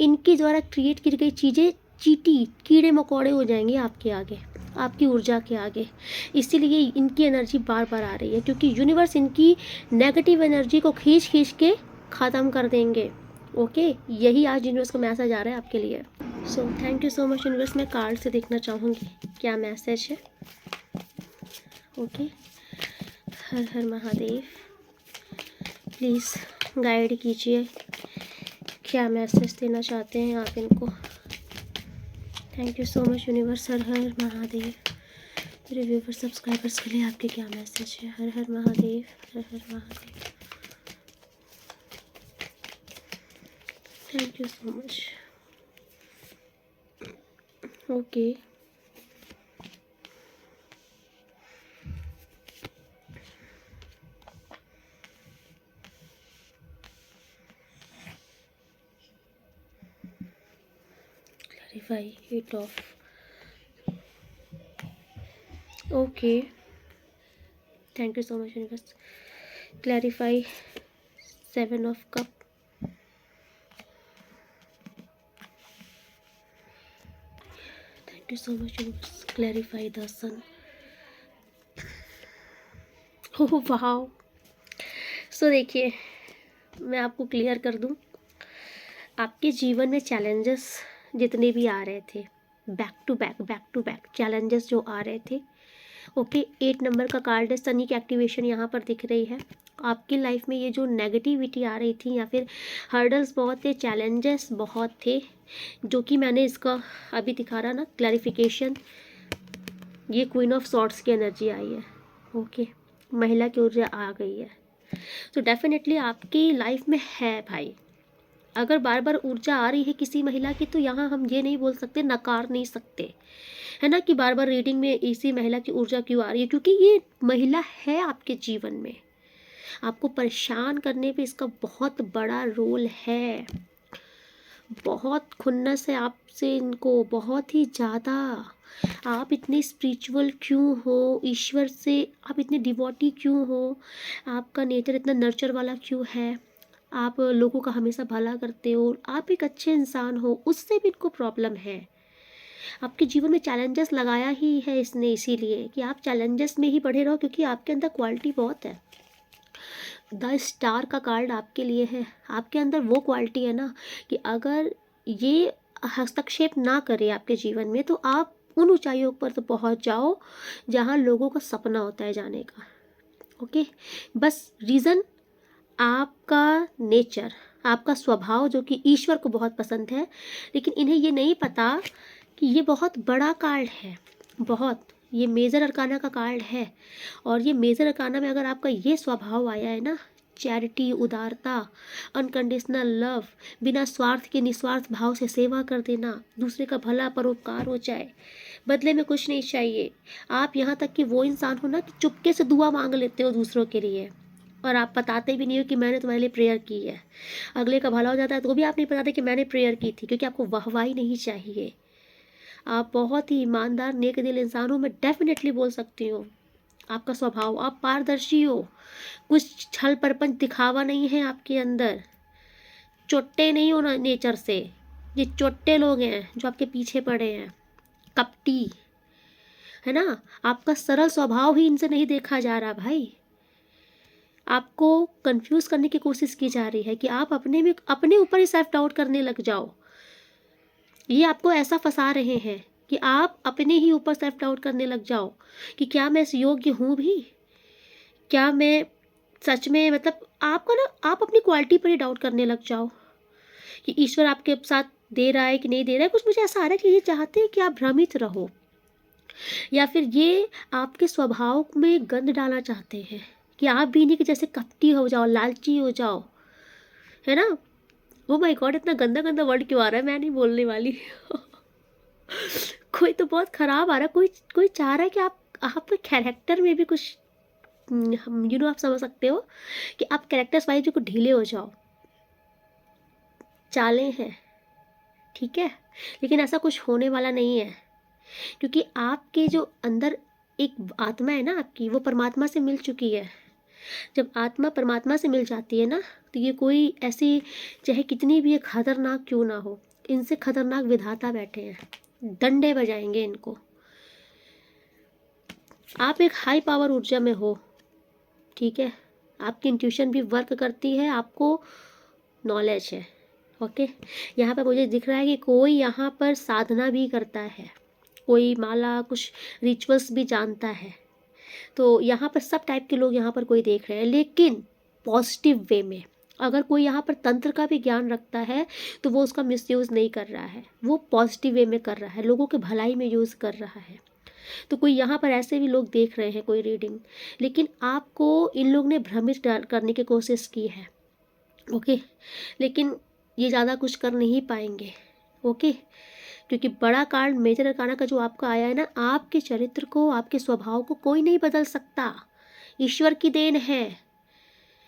इनके द्वारा क्रिएट की गई चीज़ें चीटी कीड़े मकोड़े हो जाएंगे आपके आगे, आपकी ऊर्जा के आगे। इसीलिए इनकी एनर्जी बार बार आ रही है, क्योंकि यूनिवर्स इनकी नेगेटिव एनर्जी को खींच खींच के ख़त्म कर देंगे। ओके, यही आज यूनिवर्स का मैसेज आ रहा है आपके लिए। So thank you so much universe. मैं कार्ड से देखना चाहूँगी क्या मैसेज है। ओके, हर हर महादेव, प्लीज़ गाइड कीजिए, क्या मैसेज देना चाहते हैं आप इनको। Thank you so much universe. हर हर महादेव। मेरे व्यूवर सब्सक्राइबर्स के लिए आपके क्या मैसेज है। हर हर महादेव, हर हर Mahadev. Thank you so much. Okay, clarify 8 of. Okay, thank you so much universe. Clarify 7 of cup. Thank you so much universe. Clarify the sun. Oh वाह। सो देखिए, मैं आपको क्लियर कर दूं, आपके जीवन में चैलेंजेस जितने भी आ रहे थे, बैक टू बैक चैलेंजेस जो आ रहे थे। ओके, 8 नंबर का कार्ड है, सनी की एक्टिवेशन यहाँ पर दिख रही है। आपकी लाइफ में ये जो नेगेटिविटी आ रही थी, या फिर हर्डल्स बहुत थे, चैलेंजेस बहुत थे, जो कि मैंने इसका अभी दिखा रहा ना क्लैरिफिकेशन, ये क्वीन ऑफ सॉर्ड्स की एनर्जी आई है। ओके, महिला की ऊर्जा आ गई है। तो डेफिनेटली आपकी लाइफ में है भाई। अगर बार बार ऊर्जा आ रही है किसी महिला की, तो यहाँ हम ये नहीं बोल सकते, नकार नहीं सकते, है ना, कि बार बार रीडिंग में इसी महिला की ऊर्जा क्यों आ रही है, क्योंकि ये महिला है आपके जीवन में। आपको परेशान करने पे इसका बहुत बड़ा रोल है। बहुत खुन्नस है आपसे इनको, बहुत ही ज़्यादा। आप इतने स्पिरिचुअल क्यों हो, ईश्वर से आप इतने डिवोटी क्यों हो, आपका नेचर इतना नर्चर वाला क्यों है, आप लोगों का हमेशा भला करते हो, आप एक अच्छे इंसान हो, उससे भी इनको प्रॉब्लम है। आपके जीवन में चैलेंजेस लगाया ही है इसने, इसीलिए कि आप चैलेंजेस में ही बढ़े रहो, क्योंकि आपके अंदर क्वालिटी बहुत है। द स्टार का कार्ड आपके लिए है। आपके अंदर वो क्वालिटी है ना, कि अगर ये हस्तक्षेप ना करे आपके जीवन में, तो आप उन ऊंचाइयों पर तो पहुंच जाओ जहां लोगों का सपना होता है जाने का। ओके, बस रीज़न आपका नेचर, आपका स्वभाव, जो कि ईश्वर को बहुत पसंद है, लेकिन इन्हें ये नहीं पता कि ये बहुत बड़ा कार्ड है, बहुत, ये मेजर अरकाना का कार्ड है। और ये मेजर अरकाना में अगर आपका ये स्वभाव आया है ना, चैरिटी, उदारता, अनकंडीशनल लव, बिना स्वार्थ के निस्वार्थ भाव से सेवा कर देना, दूसरे का भला परोपकार हो जाए, बदले में कुछ नहीं चाहिए। आप यहाँ तक कि वो इंसान हो ना कि चुपके से दुआ मांग लेते हो दूसरों के लिए, और आप बताते भी नहीं हो कि मैंने तुम्हारे लिए प्रेयर की है। अगले का भला हो जाता है तो भी आप नहीं बताते कि मैंने प्रेयर की थी, क्योंकि आपको वाहवाही नहीं चाहिए। आप बहुत ही ईमानदार नेक दिल इंसान हो, मैं डेफिनेटली बोल सकती हूँ। आपका स्वभाव, आप पारदर्शी हो, कुछ छल परपंच दिखावा नहीं है आपके अंदर, चोट्टे नहीं हो ना नेचर से। ये चोट्टे लोग हैं जो आपके पीछे पड़े हैं, कपटी, है ना। आपका सरल स्वभाव ही इनसे नहीं देखा जा रहा भाई। आपको कंफ्यूज करने की कोशिश की जा रही है कि आप अपने ऊपर ही सेल्फ डाउट करने लग जाओ। ये आपको ऐसा फंसा रहे हैं कि आप अपने ही ऊपर सेल्फ डाउट करने लग जाओ कि क्या मैं इस योग्य हूँ भी, क्या मैं सच में, मतलब आपको ना, आप अपनी क्वालिटी पर ही डाउट करने लग जाओ कि ईश्वर आपके साथ दे रहा है कि नहीं दे रहा है। कुछ मुझे ऐसा आ रहा है कि ये चाहते हैं कि आप भ्रमित रहो, या फिर ये आपके स्वभाव में गंद डालना चाहते हैं कि आप भी इन्हीं के जैसे कपटी हो जाओ, लालची हो जाओ, है ना। ओ माय गॉड, इतना गंदा गंदा वर्ड क्यों आ रहा है, मैं नहीं बोलने वाली। कोई तो बहुत खराब आ रहा है, कोई कोई चाह रहा है कि आप कैरेक्टर में भी कुछ, हम आप समझ सकते हो कि आप कैरेक्टर्स वाइज भी कुछ ढीले हो जाओ। चालें हैं, ठीक है, लेकिन ऐसा कुछ होने वाला नहीं है, क्योंकि आपके जो अंदर एक आत्मा है ना आपकी, वो परमात्मा से मिल चुकी है। जब आत्मा परमात्मा से मिल जाती है ना, तो ये कोई ऐसी, चाहे कितनी भी ये खतरनाक क्यों ना हो, इनसे खतरनाक विधाता बैठे हैं, डंडे बजाएंगे इनको। आप एक हाई पावर ऊर्जा में हो, ठीक है, आपकी इंट्यूशन भी वर्क करती है, आपको नॉलेज है। ओके, यहाँ पर मुझे दिख रहा है कि कोई यहाँ पर साधना भी करता है, कोई माला, कुछ रिचुअल्स भी जानता है। तो यहाँ पर सब टाइप के लोग यहाँ पर कोई देख रहे हैं, लेकिन पॉजिटिव वे में। अगर कोई यहाँ पर तंत्र का भी ज्ञान रखता है तो वो उसका मिसयूज़ नहीं कर रहा है, वो पॉजिटिव वे में कर रहा है, लोगों के भलाई में यूज़ कर रहा है। तो कोई यहाँ पर ऐसे भी लोग देख रहे हैं कोई रीडिंग, लेकिन आपको इन लोग ने भ्रमित करने की कोशिश की है। ओके, लेकिन ये ज़्यादा कुछ कर नहीं पाएंगे। ओके, क्योंकि बड़ा कार्ड मेजर अरकाना का जो आपका आया है ना, आपके चरित्र को, आपके स्वभाव को कोई नहीं बदल सकता, ईश्वर की देन है,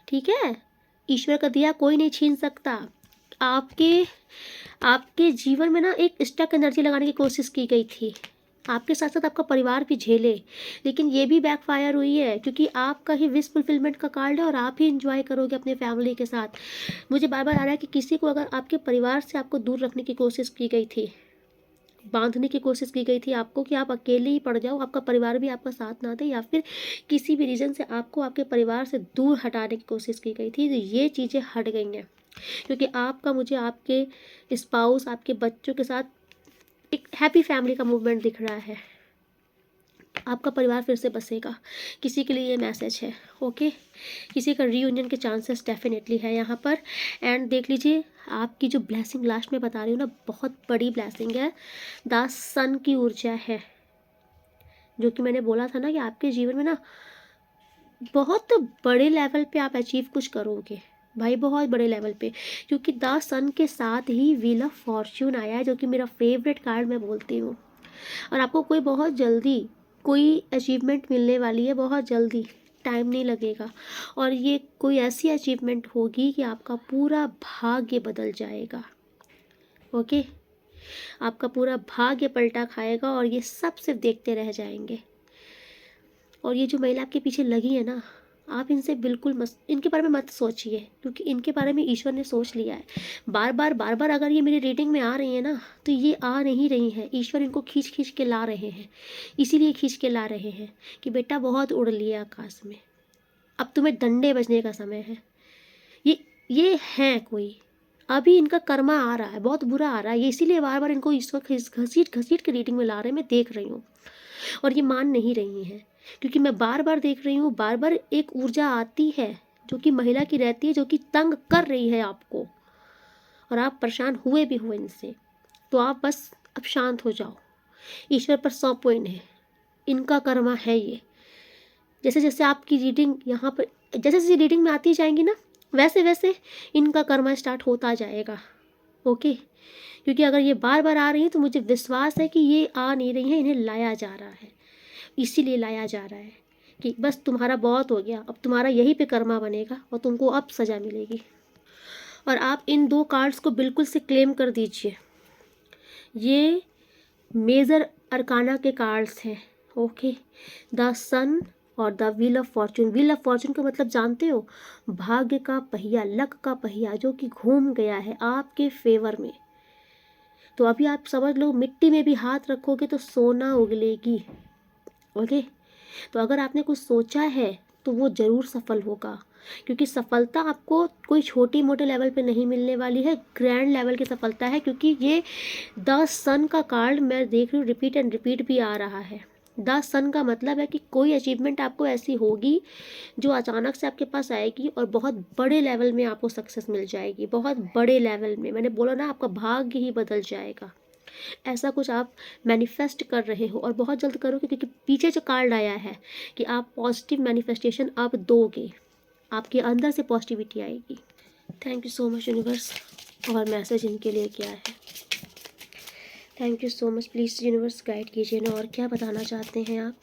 ठीक है। ईश्वर का दिया कोई नहीं छीन सकता। आपके आपके जीवन में ना एक स्टक एनर्जी लगाने की कोशिश की गई थी, आपके साथ साथ आपका परिवार भी झेले, लेकिन ये भी बैकफायर हुई है, क्योंकि आपका ही विश फुलफिलमेंट का कार्ड है और आप ही इंजॉय करोगे अपने फैमिली के साथ। मुझे बार बार आ रहा है कि किसी को अगर आपके परिवार से आपको दूर रखने की कोशिश की गई थी, बांधने की कोशिश की गई थी आपको, कि आप अकेले ही पड़ जाओ, आपका परिवार भी आपका साथ ना दे, या फिर किसी भी रीज़न से आपको आपके परिवार से दूर हटाने की कोशिश की गई थी, तो ये चीज़ें हट गई हैं। क्योंकि आपका, मुझे आपके स्पाउस, आपके बच्चों के साथ एक हैप्पी फैमिली का मूवमेंट दिख रहा है, आपका परिवार फिर से बसेगा। किसी के लिए ये मैसेज है। ओके, किसी का रीयूनियन के चांसेस डेफिनेटली है यहाँ पर। एंड देख लीजिए, आपकी जो ब्लेसिंग लास्ट में बता रही हूँ ना, बहुत बड़ी ब्लेसिंग है, द सन की ऊर्जा है, जो कि मैंने बोला था ना कि आपके जीवन में ना बहुत बड़े लेवल पे आप अचीव कुछ करोगे भाई, बहुत बड़े लेवल पे। क्योंकि द सन के साथ ही व्हील ऑफ फॉर्च्यून आया है, जो कि मेरा फेवरेट कार्ड मैं बोलती हूँ। और आपको कोई बहुत जल्दी कोई अचीवमेंट मिलने वाली है, बहुत जल्दी, टाइम नहीं लगेगा। और ये कोई ऐसी अचीवमेंट होगी कि आपका पूरा भाग्य बदल जाएगा। ओके, आपका पूरा भाग्य पलटा खाएगा और ये सब सिर्फ देखते रह जाएंगे। और ये जो महिला आपके पीछे लगी है ना, आप इनसे बिल्कुल मत, इनके बारे में मत सोचिए, क्योंकि इनके बारे में ईश्वर ने सोच लिया है। बार बार अगर ये मेरी रीडिंग में आ रही है ना, तो ये आ नहीं रही हैं, ईश्वर इनको खींच खींच के ला रहे हैं। इसीलिए खींच के ला रहे हैं कि बेटा बहुत उड़ लिया आकाश में, अब तुम्हें डंडे बजने का समय है। ये है कोई, अभी इनका कर्मा आ रहा है, बहुत बुरा आ रहा है, ये इसीलिए बार बार इनको ईश्वर घसीट घसीट के रीडिंग में ला रहे हैं, मैं देख रही हूँ। और ये मान नहीं रही हैं, क्योंकि मैं बार बार देख रही हूँ, बार बार एक ऊर्जा आती है जो कि महिला की रहती है, जो कि तंग कर रही है आपको, और आप परेशान हुए भी हुए इनसे। तो आप बस अब शांत हो जाओ, ईश्वर पर 100 पॉइंट है, इनका कर्मा है ये, जैसे जैसे आपकी रीडिंग यहाँ पर जैसे जैसे रीडिंग में आती जाएंगी ना, वैसे वैसे इनका कर्मा स्टार्ट होता जाएगा। ओके, क्योंकि अगर ये बार बार आ रही है तो मुझे विश्वास है कि ये आ नहीं रही है, इन्हें लाया जा रहा है, इसीलिए लाया जा रहा है कि बस तुम्हारा बहुत हो गया, अब तुम्हारा यहीं पे कर्मा बनेगा और तुमको अब सज़ा मिलेगी। और आप इन 2 कार्ड्स को बिल्कुल से क्लेम कर दीजिए, ये मेजर अरकाना के कार्ड्स हैं। ओके, द सन और the wheel of Fortune. Wheel of Fortune का मतलब जानते हो, भाग्य का पहिया, लक का पहिया जो कि घूम गया है आपके फेवर में। तो अभी आप समझ लो, मिट्टी में भी हाथ रखोगे तो सोना उगलेगी। ओके, तो अगर आपने कुछ सोचा है तो वो ज़रूर सफल होगा, क्योंकि सफलता आपको कोई छोटी मोटे लेवल पे नहीं मिलने वाली है, ग्रैंड लेवल की सफलता है। क्योंकि ये द सन का कार्ड मैं देख रही हूँ, रिपीट एंड रिपीट भी आ रहा है। द सन का मतलब है कि कोई अचीवमेंट आपको ऐसी होगी जो अचानक से आपके पास आएगी और बहुत बड़े लेवल में आपको सक्सेस मिल जाएगी, बहुत बड़े लेवल में। मैंने बोला ना, आपका भाग्य ही बदल जाएगा। ऐसा कुछ आप मैनिफेस्ट कर रहे हो और बहुत जल्द करोगे, क्योंकि पीछे जो कार्ड आया है कि आप पॉजिटिव मैनिफेस्टेशन अब दोगे, आपके अंदर से पॉजिटिविटी आएगी। Thank you so much universe. और मैसेज इनके लिए क्या है? Thank you so much. Please universe guide कीजिए ना, और क्या बताना चाहते हैं आप?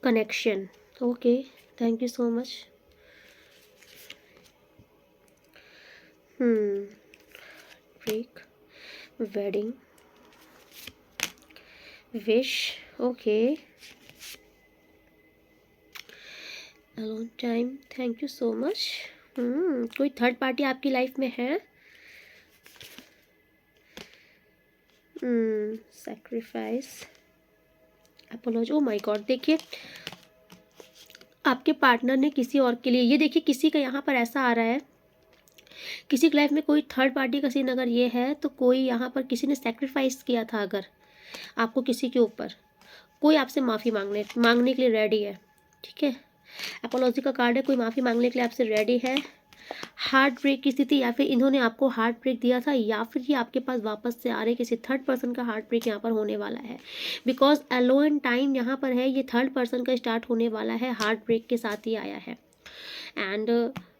Connection. Okay, thank you so much. Break, wedding, wish, okay, alone time, thank you so much. कोई थर्ड पार्टी आपकी लाइफ में है? Sacrifice, apology. Oh my god, देखिए आपके पार्टनर ने किसी और के लिए, ये देखिए किसी का यहाँ पर ऐसा आ रहा है, किसी की लाइफ में कोई थर्ड पार्टी का सीन अगर ये है तो कोई यहाँ पर किसी ने सैक्रिफाइस किया था अगर आपको किसी के ऊपर, कोई आपसे माफ़ी मांगने के लिए रेडी है। ठीक है, अपोलॉजी का कार्ड है, कोई माफ़ी मांगने के लिए आपसे रेडी है। हार्ट ब्रेक की स्थिति, या फिर इन्होंने आपको हार्ट ब्रेक दिया था, या फिर ये आपके पास वापस से आ रहे, किसी थर्ड पर्सन का हार्ट ब्रेक यहाँ पर होने वाला है। बिकॉज अलोन टाइम यहाँ पर है, ये थर्ड पर्सन का स्टार्ट होने वाला है, हार्ट ब्रेक के साथ ही आया है। एंड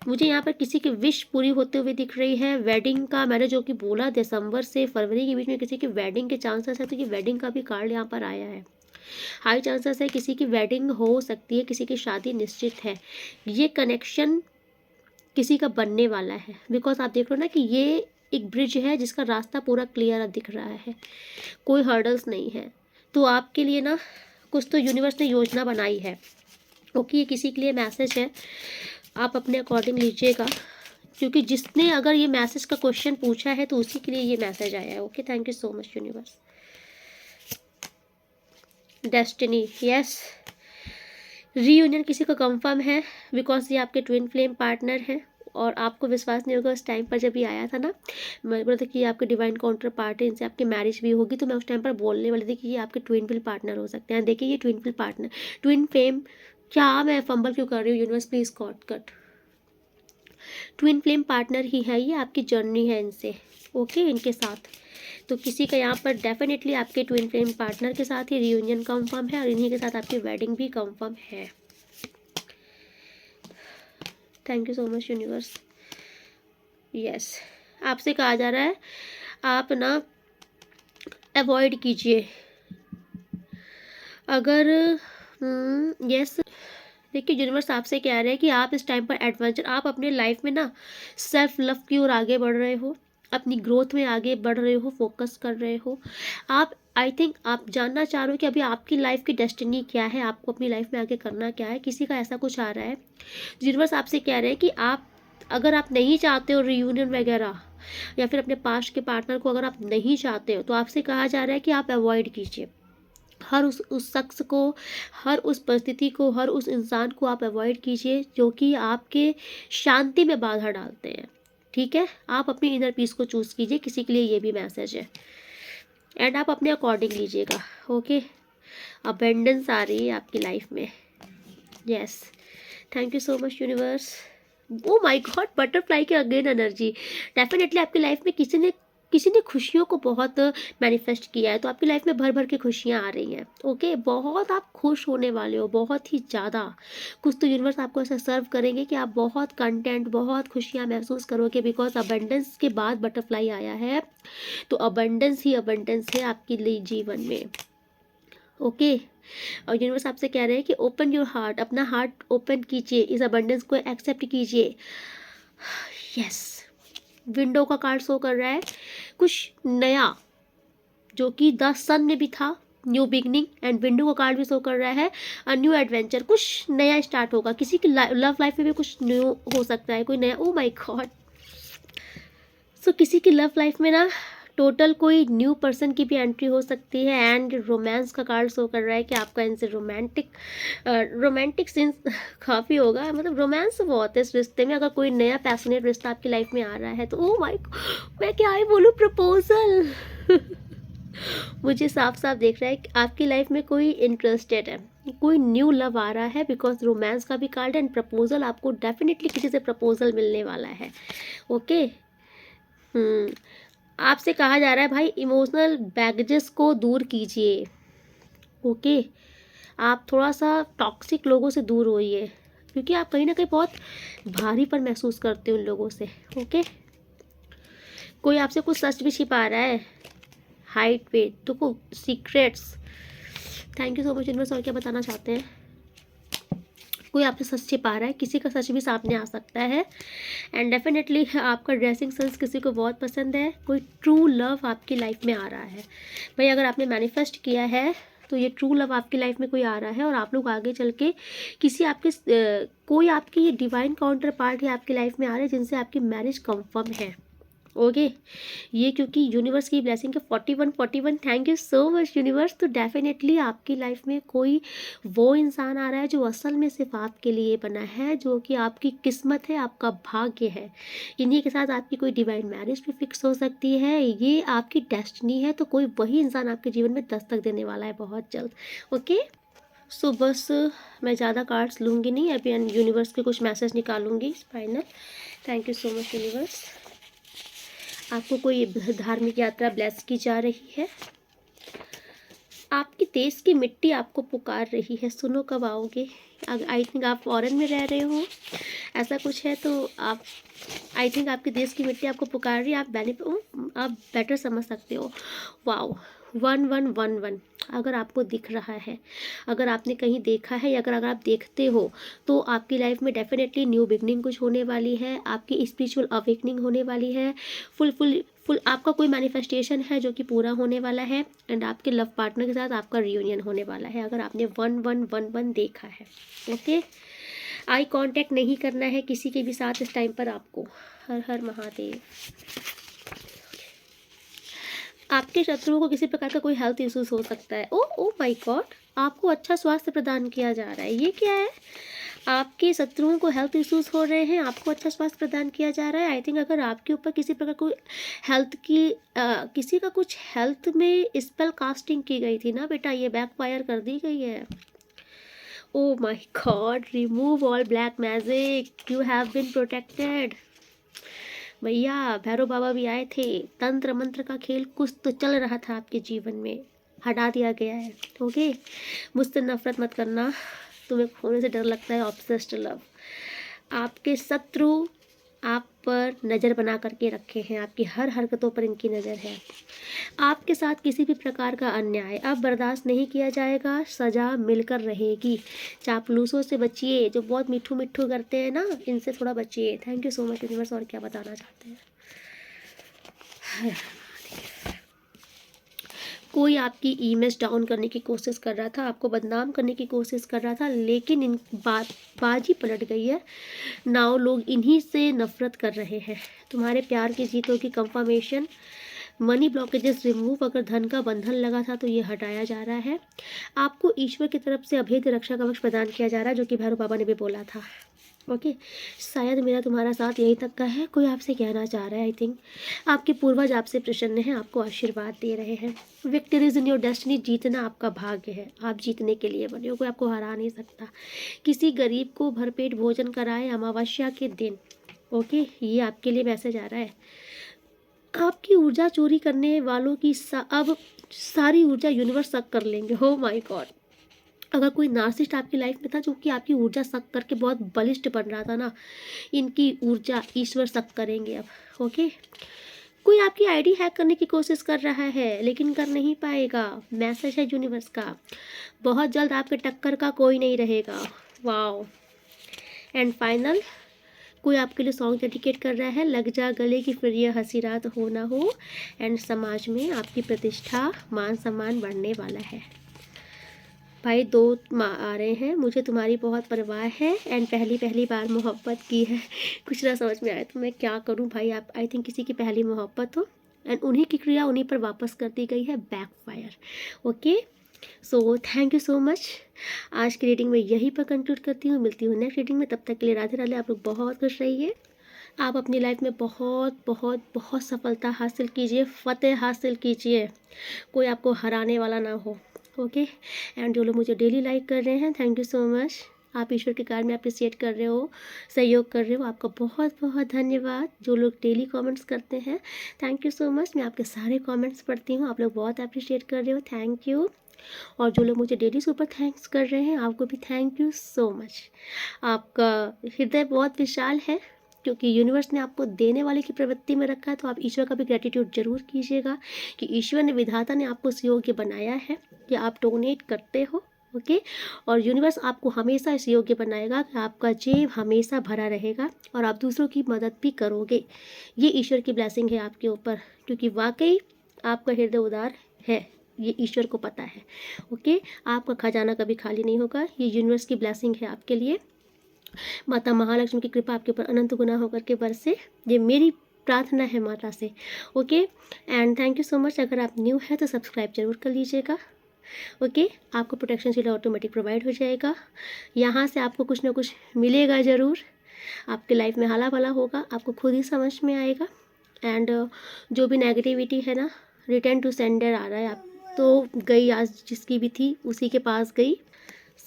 मुझे यहाँ पर किसी की विश पूरी होते हुए दिख रही है। वेडिंग का मैंने जो कि बोला, दिसंबर से फरवरी के बीच में किसी की वेडिंग के चांसेस है, तो ये वेडिंग का भी कार्ड यहाँ पर आया है। हाई चांसेस है किसी की वेडिंग हो सकती है, किसी की शादी निश्चित है। ये कनेक्शन किसी का बनने वाला है, बिकॉज आप देख रहे हो ना कि ये एक ब्रिज है जिसका रास्ता पूरा क्लियर दिख रहा है, कोई हर्डल्स नहीं है। तो आपके लिए ना कुछ तो यूनिवर्स ने योजना बनाई है। ओके, ये किसी के लिए मैसेज है, आप अपने अकॉर्डिंग लीजिएगा, क्योंकि जिसने अगर ये मैसेज का क्वेश्चन पूछा है तो उसी के लिए ये मैसेज आया है। Okay, thank you so much universe. Destiny, yes, reunion किसी का कंफर्म है, बिकॉज ये आपके ट्विन फ्लेम पार्टनर हैं। और आपको विश्वास नहीं होगा, उस टाइम पर जब ये आया था ना, मैं बोला था कि ये आपके डिवाइन काउंटर पार्ट है, इनसे आपकी मैरिज भी होगी, तो मैं उस टाइम पर बोलने वाली थी कि ये आपके ट्विन फ्लेम पार्टनर हो सकते हैं। देखिए, ये twin flame partner, twin flame, क्या मैं फंबल क्यों कर रही हूँ universe, please cut. Twin flame partner ही है, ये आपकी जर्नी है इनसे। ओके, इनके साथ तो किसी का यहाँ पर डेफिनेटली आपके ट्विन फ्लेम पार्टनर के साथ ही रियूनियन कंफर्म है, और इन्हीं के साथ आपकी वेडिंग भी कंफर्म है। Thank you so much universe. Yes, आपसे कहा जा रहा है आप ना अवॉइड कीजिए, अगर यस, देखिए यूनिवर्स आपसे कह रहे हैं कि आप इस टाइम पर एडवेंचर, आप अपने लाइफ में ना सेल्फ लव की ओर आगे बढ़ रहे हो, अपनी ग्रोथ में आगे बढ़ रहे हो, फोकस कर रहे हो आप। आई थिंक आप जानना चाह रहे हो कि अभी आपकी लाइफ की डेस्टिनी क्या है, आपको अपनी लाइफ में आगे करना क्या है। किसी का ऐसा कुछ आ रहा है, यूनिवर्स आपसे कह रहे हैं कि आप, अगर आप नहीं चाहते हो रियूनियन वगैरह, या फिर अपने पास्ट के पार्टनर को अगर आप नहीं चाहते हो, तो आपसे कहा जा रहा है कि आप अवॉइड कीजिए हर उस शख्स को, हर उस परिस्थिति को, हर उस इंसान को आप अवॉइड कीजिए जो कि आपके शांति में बाधा डालते हैं। ठीक है, आप अपनी इनर पीस को चूज़ कीजिए, किसी के लिए ये भी मैसेज है, एंड आप अपने अकॉर्डिंग लीजिएगा। ओके, अबेंडेंस आ रही है आपकी लाइफ में। Yes, thank you so much universe. O my God, butterfly के अगेन एनर्जी, डेफिनेटली आपकी लाइफ में किसी ने किसी ने खुशियों को बहुत मैनिफेस्ट किया है, तो आपकी लाइफ में भर भर के खुशियाँ आ रही हैं। ओके, बहुत आप खुश होने वाले हो, बहुत ही ज़्यादा। कुछ तो यूनिवर्स आपको ऐसा सर्व करेंगे कि आप बहुत कंटेंट, बहुत खुशियाँ महसूस करोगे, बिकॉज अबंडेंस के बाद बटरफ्लाई आया है, तो अबंडेंस ही अबंडेंस है आपके लिए जीवन में। ओके, और यूनिवर्स आपसे कह रहे हैं कि ओपन योर हार्ट, अपना हार्ट ओपन कीजिए, इस अबंडेंस को एक्सेप्ट कीजिए। यस, विंडो का कार्ड शो कर रहा है कुछ नया, जो कि द सन में भी था, न्यू बिगनिंग, एंड विंडो का कार्ड भी शो कर रहा है अ न्यू एडवेंचर, कुछ नया स्टार्ट होगा। किसी की लव लाइफ में भी कुछ न्यू हो सकता है, कोई नया। ओ माय गॉड, सो किसी की लव लाइफ में ना टोटल कोई न्यू पर्सन की भी एंट्री हो सकती है। एंड रोमांस का कार्ड शो कर रहा है कि आपका इनसे रोमांटिक सीन काफ़ी होगा, मतलब रोमांस बहुत है इस रिश्ते में। अगर कोई नया पैशनेट रिश्ता आपकी लाइफ में आ रहा है तो ओ माय, मैं क्या ही बोलूँ, प्रपोजल मुझे साफ साफ दिख रहा है कि आपकी लाइफ में कोई इंटरेस्टेड है, कोई न्यू लव आ रहा है, बिकॉज रोमांस का भी कार्ड एंड प्रपोजल, आपको डेफिनेटली किसी से प्रपोजल मिलने वाला है। ओके, आपसे कहा जा रहा है भाई इमोशनल बैगेजेस को दूर कीजिए। ओके, आप थोड़ा सा टॉक्सिक लोगों से दूर होइए, क्योंकि आप कहीं ना कहीं बहुत भारीपन महसूस करते हो उन लोगों से। ओके, कोई आपसे कुछ सच भी छिपा रहा है, हाइट वेट तो secrets. Thank you so much universe. और क्या बताना चाहते हैं? कोई आपसे सच छिपा रहा है, किसी का सच भी सामने आ सकता है। एंड डेफिनेटली आपका ड्रेसिंग सेंस किसी को बहुत पसंद है, कोई ट्रू लव आपकी लाइफ में आ रहा है। भाई अगर आपने मैनिफेस्ट किया है तो ये ट्रू लव आपकी लाइफ में कोई आ रहा है, और आप लोग आगे चल के किसी आपके कोई आपकी डिवाइन काउंटर पार्ट है आपकी लाइफ में आ रहे हैं, जिनसे आपकी मैरिज कंफर्म है। ओके, ये क्योंकि यूनिवर्स की ब्लेसिंग है 41 thank you so much universe. तो डेफिनेटली आपकी लाइफ में कोई वो इंसान आ रहा है जो असल में सिर्फ आपके लिए बना है, जो कि आपकी किस्मत है, आपका भाग्य है। इन्हीं के साथ आपकी कोई डिवाइन मैरिज भी फिक्स हो सकती है, ये आपकी डेस्टिनी है। तो कोई वही इंसान आपके जीवन में दस्तक देने वाला है बहुत जल्द। ओके, सो बस मैं ज़्यादा कार्ड्स लूँगी नहीं अभी, यूनिवर्स के कुछ मैसेज निकालूंगी final. Thank you so much universe. आपको कोई धार्मिक यात्रा ब्लेस की जा रही है, आपकी देश की मिट्टी आपको पुकार रही है, सुनो कब आओगे। आई थिंक आप फॉरेन में रह रहे हो, ऐसा कुछ है, तो आप आई थिंक आपके देश की मिट्टी आपको पुकार रही है, आप बेटर समझ सकते हो। वाओ, 1111 अगर आपको दिख रहा है, अगर आपने कहीं देखा है, या अगर आप देखते हो, तो आपकी लाइफ में डेफिनेटली न्यू बिगनिंग कुछ होने वाली है, आपकी स्पिरिचुअल अवेकनिंग होने वाली है, फुल फुल फुल आपका कोई मैनिफेस्टेशन है जो कि पूरा होने वाला है। एंड आपके लव पार्टनर के साथ आपका रियूनियन होने वाला है, अगर आपने 1111 देखा है। ओके, आई कांटेक्ट नहीं करना है किसी के भी साथ इस टाइम पर आपको। हर हर महादेव। आपके शत्रुओं को किसी प्रकार का कोई हेल्थ इश्यूज हो सकता है। ओ ओ माय गॉड, आपको अच्छा स्वास्थ्य प्रदान किया जा रहा है, ये क्या है? आपके शत्रुओं को हेल्थ इश्यूज हो रहे हैं, आपको अच्छा स्वास्थ्य प्रदान किया जा रहा है। आई थिंक अगर आपके ऊपर किसी प्रकार कोई हेल्थ की किसी का कुछ हेल्थ में स्पेल कास्टिंग की गई थी ना बेटा, ये बैकफायर कर दी गई है। Oh my god, remove all black magic, you have been protected. भैया भैरव बाबा भी आए थे, तंत्र मंत्र का खेल कुछ तो चल रहा था आपके जीवन में, हटा दिया गया है। ओके, मुझसे नफरत मत करना, तुम्हें खोने से डर लगता है, ऑब्सेस्ड लव। आपके शत्रु आप पर नज़र बना करके रखे हैं, आपकी हर हरकतों पर इनकी नज़र है। आपके साथ किसी भी प्रकार का अन्याय अब बर्दाश्त नहीं किया जाएगा, सज़ा मिलकर रहेगी। चापलूसों से बचिए, जो बहुत मिठू मिठू करते हैं ना, इनसे थोड़ा बचिए। Thank you so much universe. और क्या बताना चाहते हैं? कोई आपकी इमेज डाउन करने की कोशिश कर रहा था, आपको बदनाम करने की कोशिश कर रहा था, लेकिन इन बाजी पलट गई है। नाउ लोग इन्हीं से नफरत कर रहे हैं। तुम्हारे प्यार की जीतों की कंफर्मेशन, मनी ब्लॉकेजेस रिमूव, अगर धन का बंधन लगा था तो ये हटाया जा रहा है। आपको ईश्वर की तरफ से अभेद रक्षा कवच प्रदान किया जा रहा है, जो कि भैरव बाबा ने भी बोला था। ओके, शायद मेरा तुम्हारा साथ यहीं तक का है। कोई आपसे कहना चाह रहा है, आई थिंक आपके पूर्वज आपसे प्रसन्न हैं, आपको आशीर्वाद दे रहे हैं। विक्टरीज इन योर डेस्टिनी, जीतना आपका भाग्य है, आप जीतने के लिए बने हो, कोई आपको हरा नहीं सकता। किसी गरीब को भरपेट भोजन कराए अमावस्या के दिन। ओके, ये आपके लिए मैसेज आ रहा है। आपकी ऊर्जा चोरी करने वालों की अब सारी ऊर्जा यूनिवर्स सक कर लेंगे। हो माय गॉड! अगर कोई नार्सिसिस्ट आपकी लाइफ में था जो कि आपकी ऊर्जा सक करके बहुत बलिष्ठ बन रहा था ना, इनकी ऊर्जा ईश्वर सक करेंगे अब। ओके, कोई आपकी आईडी हैक करने की कोशिश कर रहा है लेकिन कर नहीं पाएगा। मैसेज है यूनिवर्स का, बहुत जल्द आपके टक्कर का कोई नहीं रहेगा। वाओ! एंड फाइनल, कोई आपके लिए सॉन्ग डेडिकेट कर रहा है, लग जा गले की फिर ये हंसी रात हो ना हो। एंड समाज में आपकी प्रतिष्ठा मान सम्मान बढ़ने वाला है। भाई दो आ रहे हैं, मुझे तुम्हारी बहुत परवाह है एंड पहली पहली बार मोहब्बत की है। कुछ ना समझ में आया तो मैं क्या करूं भाई। आप आई थिंक किसी की पहली मोहब्बत हो एंड उन्हीं की क्रिया उन्हीं पर वापस कर दी गई है, backfire. Okay, so thank you so much. आज की रीडिंग में यहीं पर कंक्लूड करती हूँ, मिलती हूँ नेक्स्ट रीडिंग में। तब तक के लिए राधे राधे। आप लोग बहुत खुश रहिए। आप अपनी लाइफ में बहुत बहुत बहुत सफलता हासिल कीजिए, फतेह हासिल कीजिए, कोई आपको हराने वाला ना हो। ओके, एंड जो लोग मुझे डेली लाइक कर रहे हैं, थैंक यू सो मच। आप ईश्वर के कार्य में अप्रिशिएट कर रहे हो, सहयोग कर रहे हो, आपका बहुत बहुत धन्यवाद। जो लोग डेली कमेंट्स करते हैं, थैंक यू सो मच। मैं आपके सारे कमेंट्स पढ़ती हूँ, आप लोग बहुत अप्रिशिएट कर रहे हो, थैंक यू। और जो लोग मुझे डेली सुपर थैंक्स कर रहे हैं, आपको भी थैंक यू सो मच। आपका हृदय बहुत विशाल है, क्योंकि यूनिवर्स ने आपको देने वाले की प्रवृत्ति में रखा है, तो आप ईश्वर का भी ग्रेटिट्यूड जरूर कीजिएगा कि ईश्वर ने, विधाता ने आपको इस योग्य बनाया है कि आप डोनेट करते हो। ओके, और यूनिवर्स आपको हमेशा इस योग्य बनाएगा कि आपका जेब हमेशा भरा रहेगा और आप दूसरों की मदद भी करोगे। ये ईश्वर की ब्लेसिंग है आपके ऊपर, क्योंकि वाकई आपका हृदय उदार है, ये ईश्वर को पता है। ओके, आपका खजाना कभी खाली नहीं होगा, ये यूनिवर्स की ब्लेसिंग है आपके लिए। माता महालक्ष्मी की कृपा आपके ऊपर अनंत गुना होकर के बरसे, ये मेरी प्रार्थना है माता से। Okay, and thank you so much. अगर आप न्यू है तो सब्सक्राइब जरूर कर लीजिएगा। ओके, आपको प्रोटेक्शन शील्ड ऑटोमेटिक प्रोवाइड हो जाएगा। यहाँ से आपको कुछ ना कुछ मिलेगा ज़रूर, आपके लाइफ में हाला भला होगा, आपको खुद ही समझ में आएगा। एंड जो भी नेगेटिविटी है ना, रिटर्न टू सेंडर आ रहा है। आप तो गई, आज जिसकी भी थी उसी के पास गई।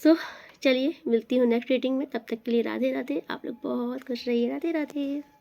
सो चलिए, मिलती हूँ नेक्स्ट रीडिंग में। तब तक के लिए राधे राधे। आप लोग बहुत खुश रहिए। राधे राधे।